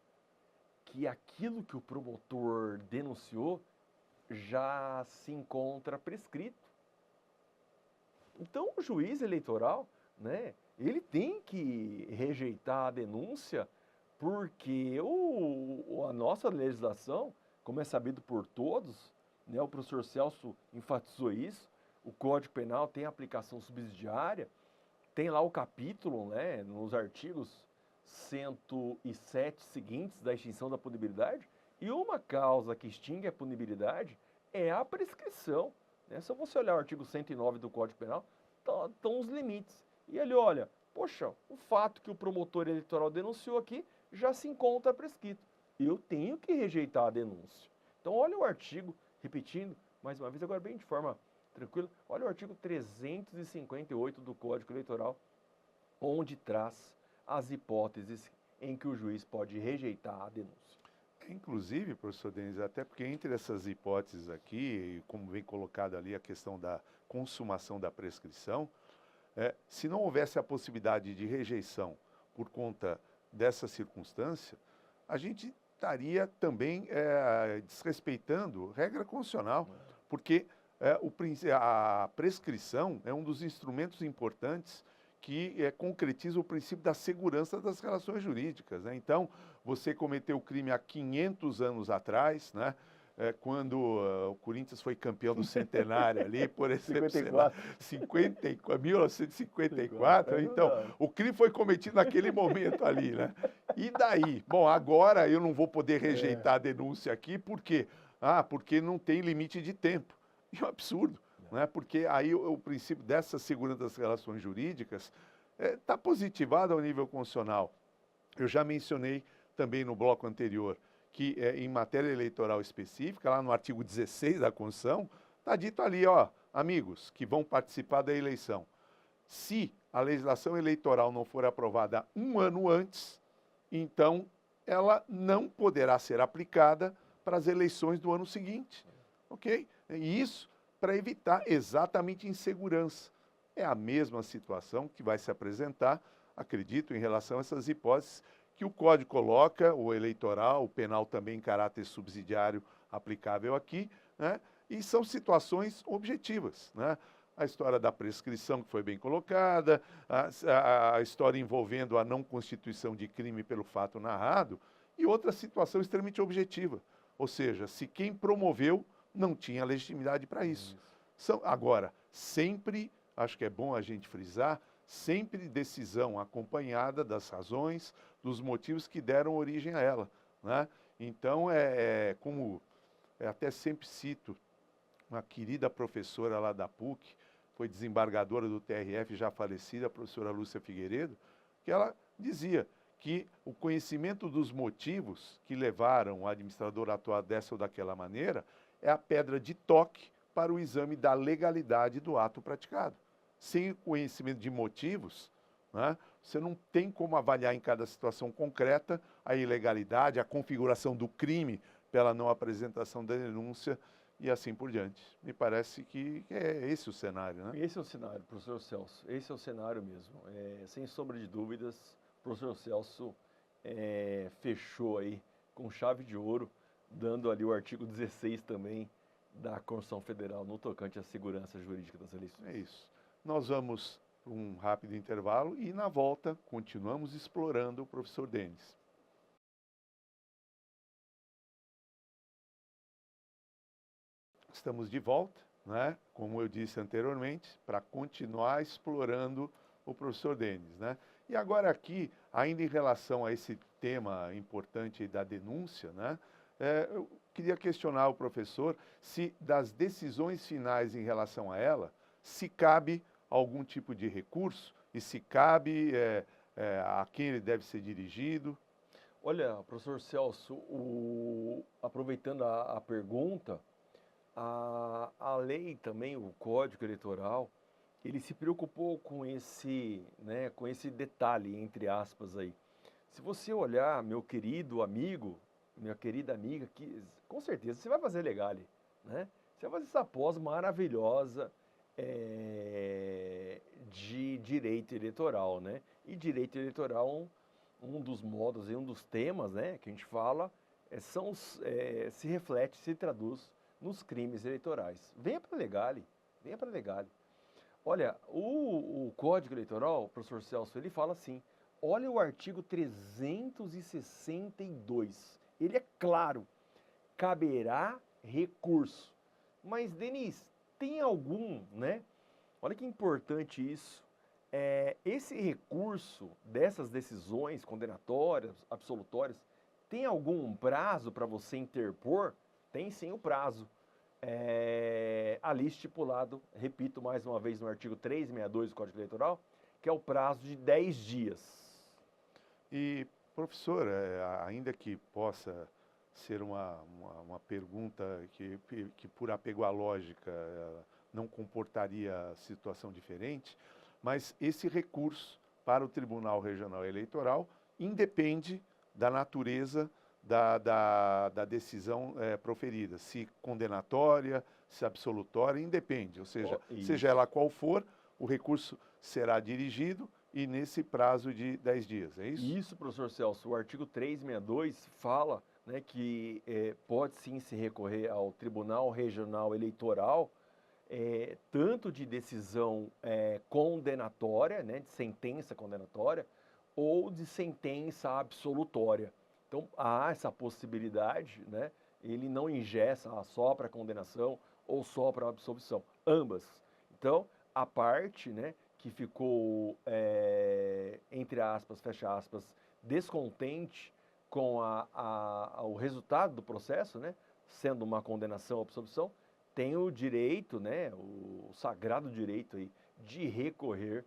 Speaker 2: que aquilo que o promotor denunciou já se encontra prescrito. Então, o juiz eleitoral, né, ele tem que rejeitar a denúncia porque a nossa legislação, como é sabido por todos, né, o professor Celso enfatizou isso, o Código Penal tem aplicação subsidiária, tem lá o capítulo, né, nos artigos 107 seguintes da extinção da punibilidade, e uma causa que extingue a punibilidade é a prescrição. Né? Se você olhar o artigo 109 do Código Penal, estão os limites. E ele olha, poxa, o fato que o promotor eleitoral denunciou aqui já se encontra prescrito. Eu tenho que rejeitar a denúncia. Então olha o artigo, repetindo, mais uma vez, agora bem de forma tranquila, olha o artigo 358 do Código Eleitoral, onde traz as hipóteses em que o juiz pode rejeitar a denúncia.
Speaker 1: Inclusive, professor Denis, até porque entre essas hipóteses aqui, como vem colocada ali a questão da consumação da prescrição, se não houvesse a possibilidade de rejeição por conta dessa circunstância, a gente estaria também desrespeitando regra constitucional, porque a prescrição é um dos instrumentos importantes que concretiza o princípio da segurança das relações jurídicas, né? Então, você cometeu o crime há 500 anos atrás, né? Quando o Corinthians foi campeão do centenário ali, por exemplo, 1954, então, o crime foi cometido naquele momento ali, né? E daí? Bom, agora eu não vou poder rejeitar a denúncia aqui, por quê? Porque não tem limite de tempo. E é um absurdo, né? Porque aí o princípio dessa segurança das relações jurídicas está positivado ao nível constitucional. Eu já mencionei também no bloco anterior que em matéria eleitoral específica, lá no artigo 16 da Constituição, está dito ali, ó, amigos que vão participar da eleição, se a legislação eleitoral não for aprovada um ano antes, então ela não poderá ser aplicada para as eleições do ano seguinte, ok? E isso para evitar exatamente insegurança. É a mesma situação que vai se apresentar, acredito, em relação a essas hipóteses que o Código coloca, o eleitoral, o penal também em caráter subsidiário aplicável aqui, né? E são situações objetivas, né? A história da prescrição, que foi bem colocada, a história envolvendo a não constituição de crime pelo fato narrado, e outra situação extremamente objetiva, ou seja, se quem promoveu não tinha legitimidade para isso. Agora, sempre, acho que é bom a gente frisar, sempre decisão acompanhada das razões, dos motivos que deram origem a ela, né? Então, como até sempre cito, uma querida professora lá da PUC, foi desembargadora do TRF, já falecida, a professora Lúcia Figueiredo, que ela dizia que o conhecimento dos motivos que levaram o administrador a atuar dessa ou daquela maneira é a pedra de toque para o exame da legalidade do ato praticado. Sem o conhecimento de motivos, né, você não tem como avaliar em cada situação concreta a ilegalidade, a configuração do crime pela não apresentação da denúncia e assim por diante. Me parece que é esse o cenário, né?
Speaker 2: Esse é o cenário, professor Celso. Esse é o cenário mesmo. Sem sombra de dúvidas, o professor Celso fechou aí com chave de ouro, dando ali o artigo 16 também da Constituição Federal no tocante à segurança jurídica das eleições.
Speaker 1: É isso. Nós vamos para um rápido intervalo e, na volta, continuamos explorando o professor Denis. Estamos de volta, né? Como eu disse anteriormente, para continuar explorando o professor Denis, né? E agora aqui, ainda em relação a esse tema importante da denúncia, né? Eu queria questionar o professor se das decisões finais em relação a ela, se cabe algum tipo de recurso e se cabe a quem ele deve ser dirigido.
Speaker 2: Olha, professor Celso, aproveitando a pergunta, a lei também, o Código Eleitoral, ele se preocupou com esse detalhe, entre aspas aí. Se você olhar, meu querido amigo, minha querida amiga, que com certeza você vai fazer legale, né? Você vai fazer essa pós maravilhosa de direito eleitoral, né? E direito eleitoral, um dos modos e um dos temas, né, que a gente fala, se reflete, se traduz nos crimes eleitorais. Venha para a Legale, venha para a Legale. Olha, o Código Eleitoral, professor Celso, ele fala assim, olha o artigo 362, ele é claro, caberá recurso. Mas, Denis, tem algum, né? Olha que importante isso. Esse recurso dessas decisões condenatórias, absolutórias, tem algum prazo para você interpor? Tem sim o prazo. Ali estipulado, repito mais uma vez, no artigo 362 do Código Eleitoral, que é o prazo de 10 dias.
Speaker 1: E, professor, ainda que possa ser uma pergunta que por apego à lógica não comportaria situação diferente, mas esse recurso para o Tribunal Regional Eleitoral independe da natureza da decisão proferida, se condenatória, se absolutória, independe, ou seja, seja ela qual for, o recurso será dirigido e nesse prazo de 10 dias, é isso?
Speaker 2: Isso, professor Celso. O artigo 362 fala, né, que pode sim se recorrer ao Tribunal Regional Eleitoral, tanto de decisão condenatória, né, de sentença condenatória, ou de sentença absolutória. Então, há essa possibilidade, né? Ele não engessa só para condenação ou só para absolvição, ambas. Então, a parte, né, que ficou, entre aspas, fecha aspas, descontente com o resultado do processo, né, sendo uma condenação ou absolvição, tem o direito, né, o sagrado direito aí, de recorrer,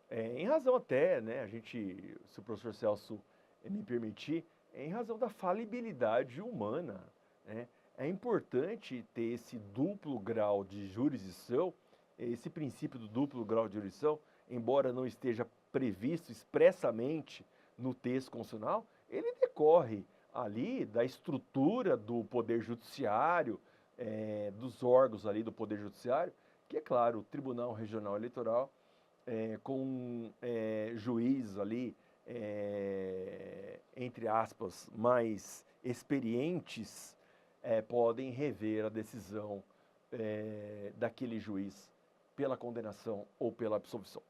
Speaker 2: em razão até, né, a gente, se o professor Celso me permitir, em razão da falibilidade humana, né? É importante ter esse duplo grau de jurisdição, esse princípio do duplo grau de jurisdição, embora não esteja previsto expressamente no texto constitucional, ele decorre ali da estrutura do Poder Judiciário, dos órgãos ali do Poder Judiciário, que é claro, o Tribunal Regional Eleitoral, com juízes ali, entre aspas, mais experientes, podem rever a decisão daquele juiz pela condenação ou pela absolvição.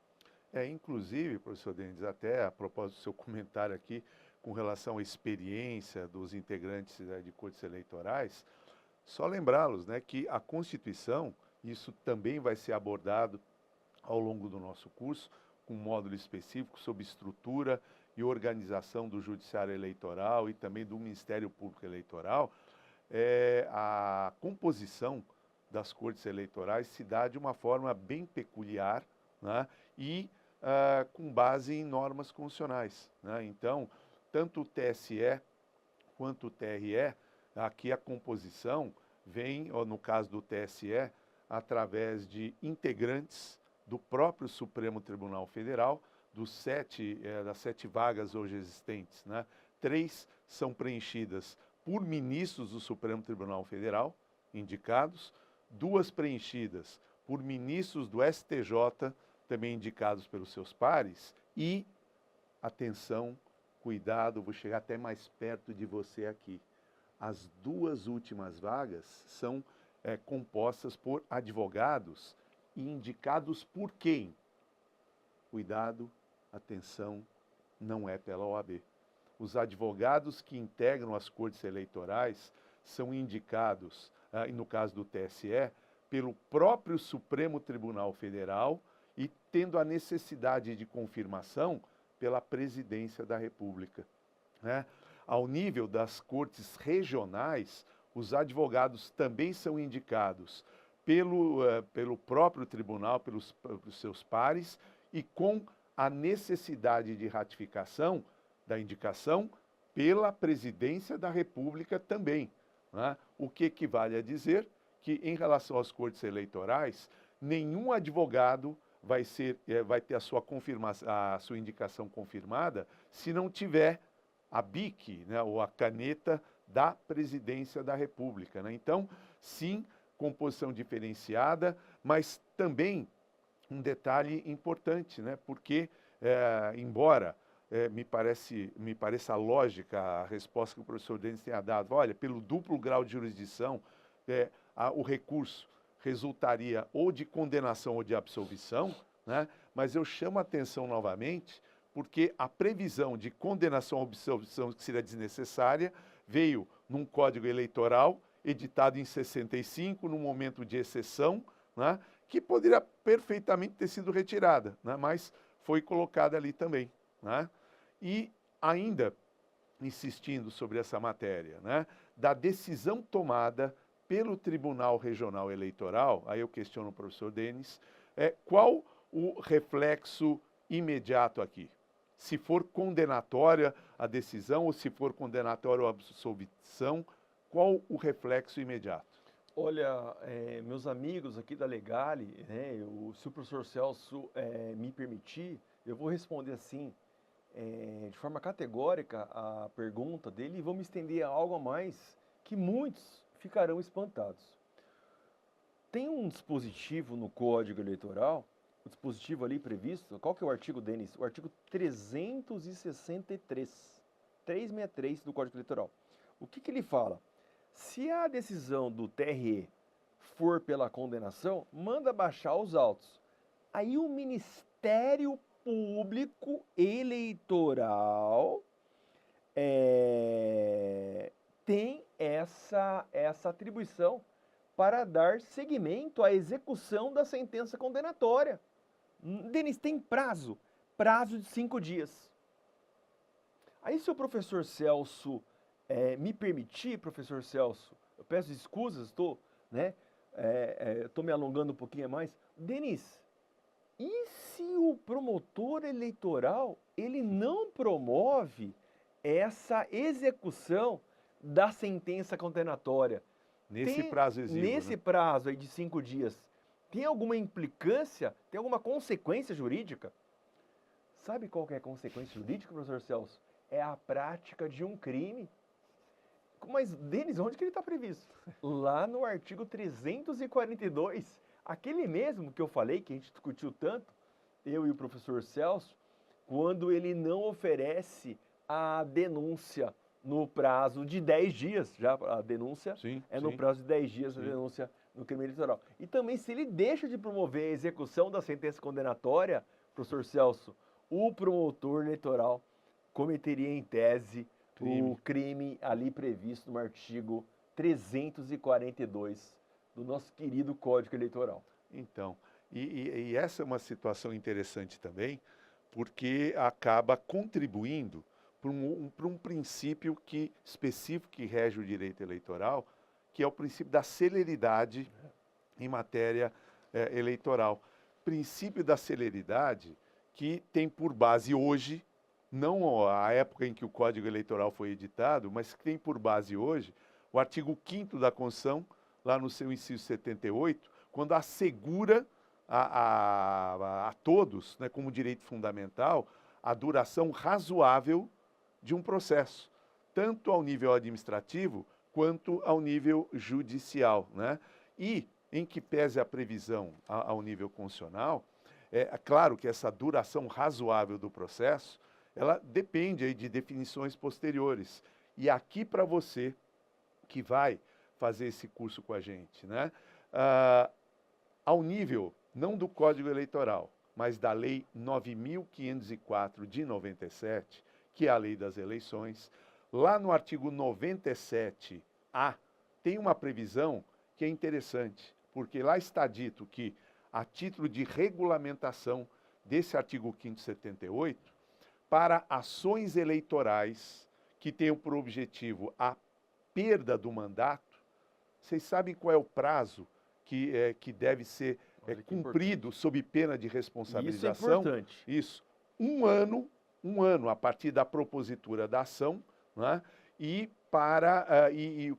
Speaker 1: Inclusive, professor Denis, até a propósito do seu comentário aqui com relação à experiência dos integrantes de cortes eleitorais, só lembrá-los, né, que a Constituição, isso também vai ser abordado ao longo do nosso curso, com um módulo específico sobre estrutura e organização do Judiciário Eleitoral e também do Ministério Público Eleitoral, a composição das cortes eleitorais se dá de uma forma bem peculiar, né, e com base em normas constitucionais, né? Então, tanto o TSE quanto o TRE, aqui a composição vem, no caso do TSE, através de integrantes do próprio Supremo Tribunal Federal, das 7 vagas hoje existentes, né? 3 são preenchidas por ministros do Supremo Tribunal Federal, indicados, 2 preenchidas por ministros do STJ, também indicados pelos seus pares, e, atenção, cuidado, vou chegar até mais perto de você aqui, as 2 últimas vagas são compostas por advogados e indicados por quem? Cuidado, atenção, não é pela OAB. Os advogados que integram as cortes eleitorais são indicados, no caso do TSE, pelo próprio Supremo Tribunal Federal e tendo a necessidade de confirmação pela Presidência da República, né? Ao nível das cortes regionais, os advogados também são indicados pelo próprio tribunal, pelos seus pares, e com a necessidade de ratificação da indicação pela Presidência da República também, né? O que equivale a dizer que, em relação às cortes eleitorais, nenhum advogado vai ter a sua indicação confirmada se não tiver a BIC, né, ou a caneta da Presidência da República, né? Então, sim, composição diferenciada, mas também um detalhe importante, né? Porque, embora me pareça lógica a resposta que o professor Denis tenha dado, olha, pelo duplo grau de jurisdição, o recurso resultaria ou de condenação ou de absolvição, né? Mas eu chamo a atenção novamente, porque a previsão de condenação ou absolvição que seria desnecessária veio num Código Eleitoral editado em 65, num momento de exceção, né? Que poderia perfeitamente ter sido retirada, né? Mas foi colocada ali também, né? E ainda, insistindo sobre essa matéria, né, da decisão tomada pelo Tribunal Regional Eleitoral, aí eu questiono o professor Denis, qual o reflexo imediato aqui? Se for condenatória a decisão ou se for condenatória a absolvição, qual o reflexo imediato?
Speaker 2: Olha, meus amigos aqui da Legale, né, se o professor Celso me permitir, eu vou responder assim, de forma categórica a pergunta dele e vou me estender a algo a mais que muitos ficarão espantados. Tem um dispositivo no Código Eleitoral o dispositivo ali previsto, qual que é o artigo, Denis? O artigo 363 do Código Eleitoral. O que ele fala? Se a decisão do TRE for pela condenação, manda baixar os autos. Aí o Ministério Público Eleitoral tem essa atribuição para dar seguimento à execução da sentença condenatória. Denis, tem prazo de 5 dias. Aí, se o professor Celso me permitir, professor Celso, eu peço escusas, estou me alongando um pouquinho mais. Denis, e se o promotor eleitoral ele não promove essa execução da sentença condenatória?
Speaker 1: Nesse prazo exíguo,
Speaker 2: nesse prazo aí de 5 dias, tem alguma implicância, tem alguma consequência jurídica? Sabe qual que é a consequência jurídica, professor Celso? É a prática de um crime. Mas, Denis, onde que ele está previsto? Lá no artigo 342, aquele mesmo que eu falei, que a gente discutiu tanto, eu e o professor Celso, quando ele não oferece a denúncia no prazo de 10 dias, já a denúncia no prazo de 10 dias, a denúncia no crime eleitoral. E também, se ele deixa de promover a execução da sentença condenatória, professor Celso, o promotor eleitoral cometeria em tese o crime ali previsto no artigo 342 do nosso querido Código Eleitoral.
Speaker 1: Então, e essa é uma situação interessante também, porque acaba contribuindo para um princípio específico que rege o direito eleitoral, que é o princípio da celeridade em matéria eleitoral. Princípio da celeridade que tem por base hoje, não a época em que o Código Eleitoral foi editado, mas que tem por base hoje o artigo 5º da Constituição, lá no seu inciso 78, quando assegura a todos, né, como direito fundamental, a duração razoável de um processo, tanto ao nível administrativo quanto ao nível judicial, né? E, em que pese a previsão ao nível constitucional, é claro que essa duração razoável do processo, ela depende aí de definições posteriores. E aqui para você que vai fazer esse curso com a gente, né? Ao nível, não do Código Eleitoral, mas da Lei 9.504 de 97, que é a Lei das Eleições, lá no artigo 97A, tem uma previsão que é interessante, porque lá está dito que, a título de regulamentação desse artigo 5º 78, para ações eleitorais que tenham por objetivo a perda do mandato, vocês sabem qual é o prazo que deve ser cumprido sob pena de responsabilização?
Speaker 2: Isso é importante.
Speaker 1: Isso. Um ano a partir da propositura da ação, né? E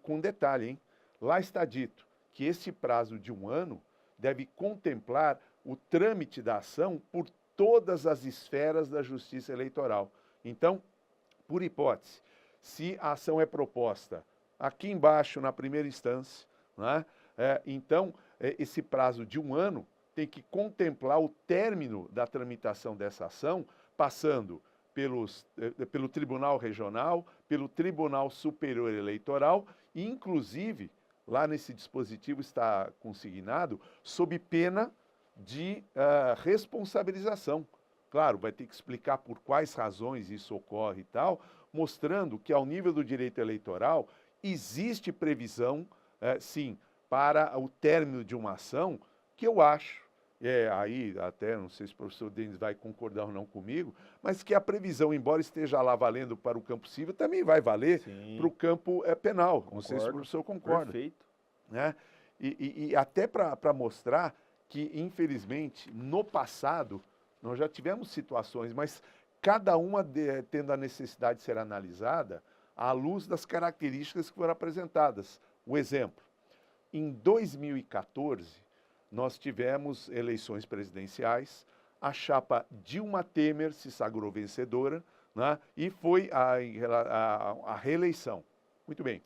Speaker 1: com detalhe, hein? Lá está dito que esse prazo de 1 ano deve contemplar o trâmite da ação por todas as esferas da justiça eleitoral. Então, por hipótese, se a ação é proposta aqui embaixo na primeira instância, né? Então, esse prazo de 1 ano tem que contemplar o término da tramitação dessa ação, passando pelo Tribunal Regional, pelo Tribunal Superior Eleitoral e, inclusive, lá nesse dispositivo está consignado, sob pena de responsabilização. Claro, vai ter que explicar por quais razões isso ocorre e tal, mostrando que, ao nível do direito eleitoral, existe previsão, sim, para o término de uma ação, que eu acho, aí até, não sei se o professor Denis vai concordar ou não comigo, mas que a previsão, embora esteja lá valendo para o campo civil, também vai valer para o campo penal.
Speaker 2: Concordo.
Speaker 1: Não sei se o professor concorda.
Speaker 2: Perfeito.
Speaker 1: Né? E até para mostrar que, infelizmente, no passado, nós já tivemos situações, mas cada uma tendo a necessidade de ser analisada à luz das características que foram apresentadas. O exemplo, em 2014, nós tivemos eleições presidenciais, a chapa Dilma Temer se sagrou vencedora, né, e foi a reeleição. Muito bem.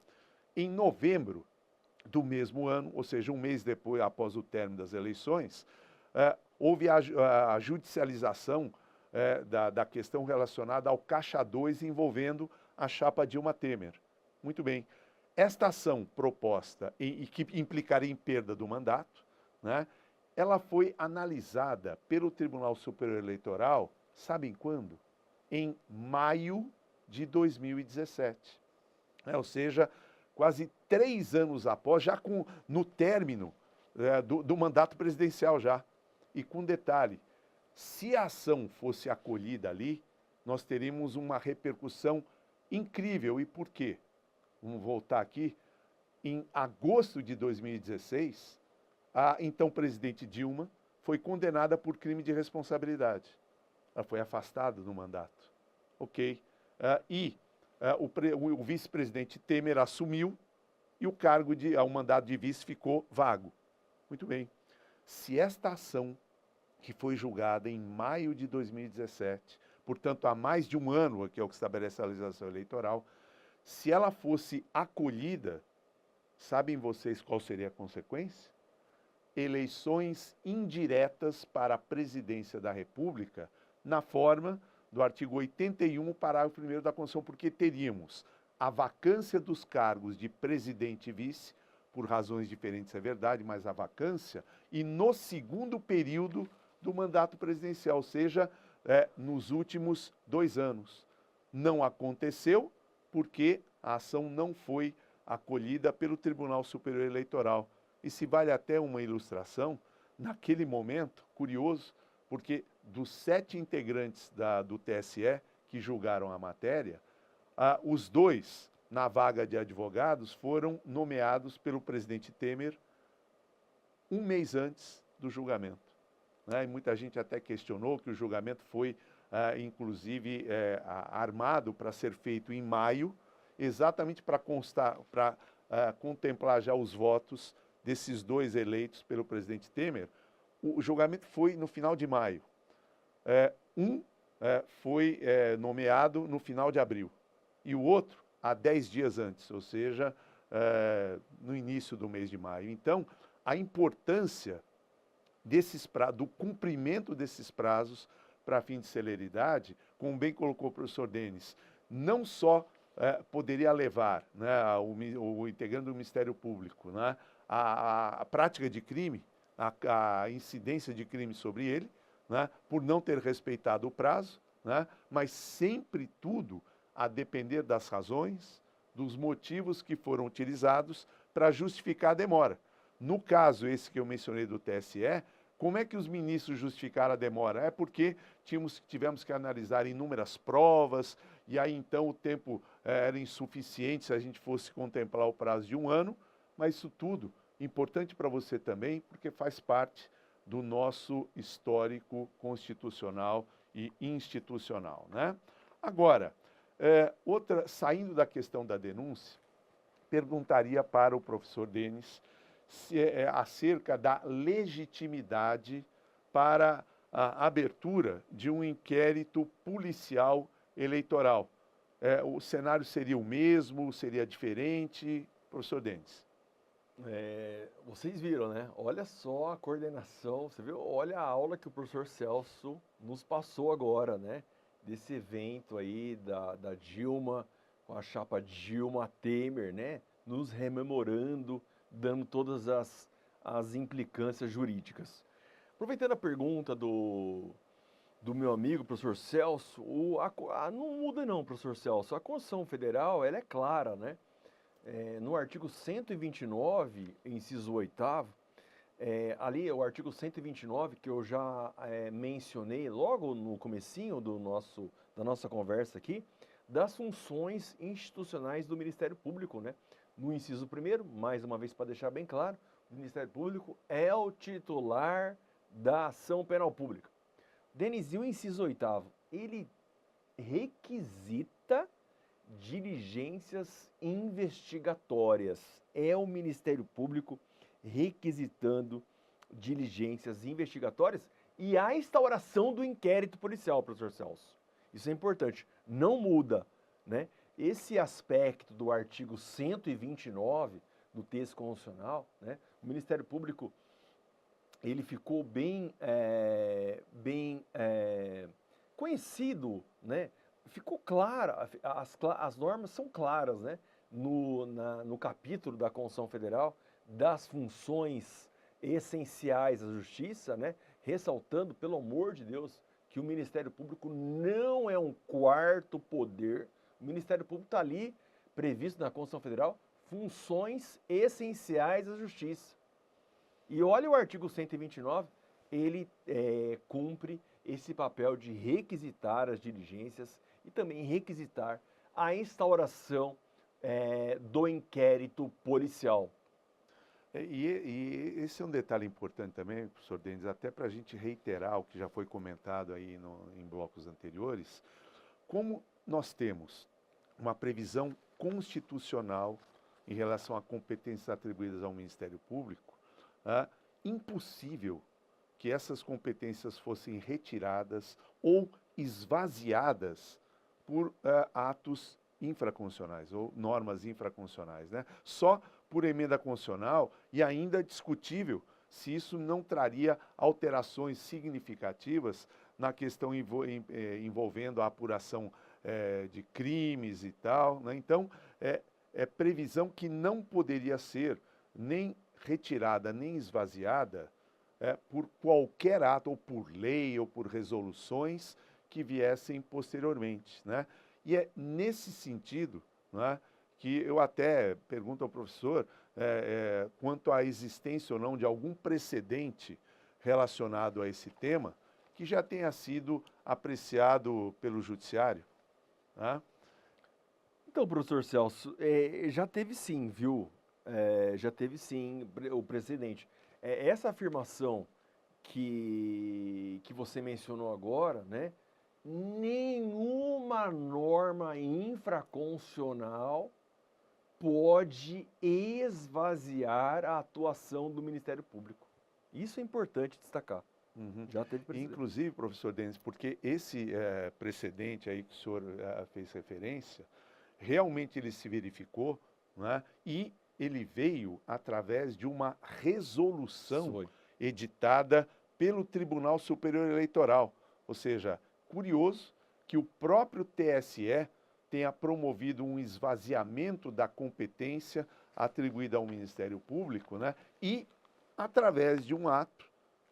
Speaker 1: Em novembro do mesmo ano, ou seja, um mês depois, após o término das eleições, houve a judicialização da questão relacionada ao Caixa 2 envolvendo a chapa Dilma Temer. Muito bem. Esta ação proposta e que implicaria em perda do mandato, né, ela foi analisada pelo Tribunal Superior Eleitoral, sabem quando? Em maio de 2017. Ou seja, quase 3 anos após, já no término do mandato presidencial já. E com detalhe, se a ação fosse acolhida ali, nós teríamos uma repercussão incrível. E por quê? Vamos voltar aqui. Em agosto de 2016, a então presidente Dilma foi condenada por crime de responsabilidade. Ela foi afastada do mandato. Ok. O vice-presidente Temer assumiu e o mandato de vice ficou vago. Muito bem. Se esta ação, que foi julgada em maio de 2017, portanto há mais de um ano, que é o que estabelece a legislação eleitoral, se ela fosse acolhida, sabem vocês qual seria a consequência? Eleições indiretas para a presidência da República, na forma do artigo 81, parágrafo 1º da Constituição, porque teríamos a vacância dos cargos de presidente e vice, por razões diferentes, é verdade, mas a vacância, e no segundo período do mandato presidencial, ou seja, nos últimos 2 anos. Não aconteceu porque a ação não foi acolhida pelo Tribunal Superior Eleitoral. E se vale até uma ilustração, naquele momento, curioso, porque dos 7 integrantes do TSE que julgaram a matéria, os 2, na vaga de advogados, foram nomeados pelo presidente Temer 1 mês antes do julgamento. Né? E muita gente até questionou que o julgamento foi, inclusive, armado para ser feito em maio, exatamente para contemplar já os votos desses 2 eleitos pelo presidente Temer. O julgamento foi no final de maio. Foi nomeado no final de abril e o outro há 10 dias antes, ou seja, no início do mês de maio. Então, a importância do cumprimento desses prazos para fim de celeridade, como bem colocou o professor Denis, não só poderia levar, né, o integrante do Ministério Público, né, a prática de crime, a incidência de crime sobre ele, né, por não ter respeitado o prazo, né, mas sempre tudo a depender das razões, dos motivos que foram utilizados para justificar a demora. No caso esse que eu mencionei do TSE, como é que os ministros justificaram a demora? É porque tivemos que analisar inúmeras provas, e aí então o tempo era insuficiente se a gente fosse contemplar o prazo de 1 ano, mas isso tudo importante para você também, porque faz parte do nosso histórico constitucional e institucional, né? Agora, saindo da questão da denúncia, perguntaria para o professor Denis acerca da legitimidade para a abertura de um inquérito policial eleitoral. O cenário seria o mesmo, seria diferente? Professor Denis.
Speaker 2: Vocês viram, né? Olha só a coordenação, você viu? Olha a aula que o professor Celso nos passou agora, né? Desse evento aí da Dilma, com a chapa Dilma Temer, né? Nos rememorando, dando todas as implicâncias jurídicas. Aproveitando a pergunta do meu amigo, professor Celso, não muda não, professor Celso. A Constituição Federal, ela é clara, né? No artigo 129, inciso 8º, ali o artigo 129, que eu já mencionei logo no comecinho da nossa conversa aqui, das funções institucionais do Ministério Público, né? No inciso 1º, mais uma vez para deixar bem claro, o Ministério Público é o titular da ação penal pública. Denis, e o inciso 8º, ele requisita diligências investigatórias. É o Ministério Público requisitando diligências investigatórias e a instauração do inquérito policial, professor Celso. Isso é importante. Não muda, né? Esse aspecto do artigo 129 do texto constitucional, né? O Ministério Público ele ficou conhecido, né? Ficou clara, as normas são claras, né? No capítulo da Constituição Federal das funções essenciais da Justiça, né? Ressaltando, pelo amor de Deus, que o Ministério Público não é um quarto poder. O Ministério Público está ali, previsto na Constituição Federal, funções essenciais da Justiça. E olha o artigo 129, ele cumpre esse papel de requisitar as diligências e também requisitar a instauração do inquérito policial.
Speaker 1: E esse é um detalhe importante também, professor Denis, até para a gente reiterar o que já foi comentado aí em blocos anteriores, como nós temos uma previsão constitucional em relação a competências atribuídas ao Ministério Público, impossível que essas competências fossem retiradas ou esvaziadas por atos infraconstitucionais ou normas infraconstitucionais, né? Só por emenda constitucional, e ainda discutível se isso não traria alterações significativas na questão envolvendo a apuração de crimes e tal, né? Então, é previsão que não poderia ser nem retirada, nem esvaziada por qualquer ato, ou por lei, ou por resoluções que viessem posteriormente, né? E é nesse sentido, né, que eu até pergunto ao professor quanto à existência ou não de algum precedente relacionado a esse tema que já tenha sido apreciado pelo judiciário, né?
Speaker 2: Então, professor Celso, já teve sim, viu? Já teve sim o precedente. Essa afirmação que você mencionou agora, né? Nenhuma norma infraconstitucional pode esvaziar a atuação do Ministério Público. Isso é importante destacar.
Speaker 1: Uhum.
Speaker 2: Já teve precedente.
Speaker 1: Inclusive, professor Denis, porque esse precedente aí que o senhor fez referência, realmente ele se verificou, né? E ele veio através de uma resolução editada pelo Tribunal Superior Eleitoral. Ou seja, curioso que o próprio TSE tenha promovido um esvaziamento da competência atribuída ao Ministério Público, né? E através de um ato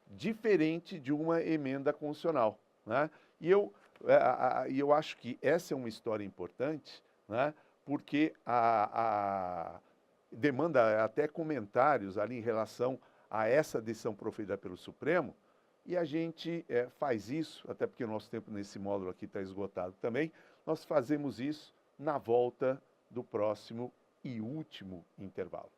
Speaker 1: diferente de uma emenda constitucional, né? E eu acho que essa é uma história importante, né? Porque demanda até comentários ali em relação a essa decisão proferida pelo Supremo, e a gente faz isso, até porque o nosso tempo nesse módulo aqui está esgotado também, nós fazemos isso na volta do próximo e último intervalo.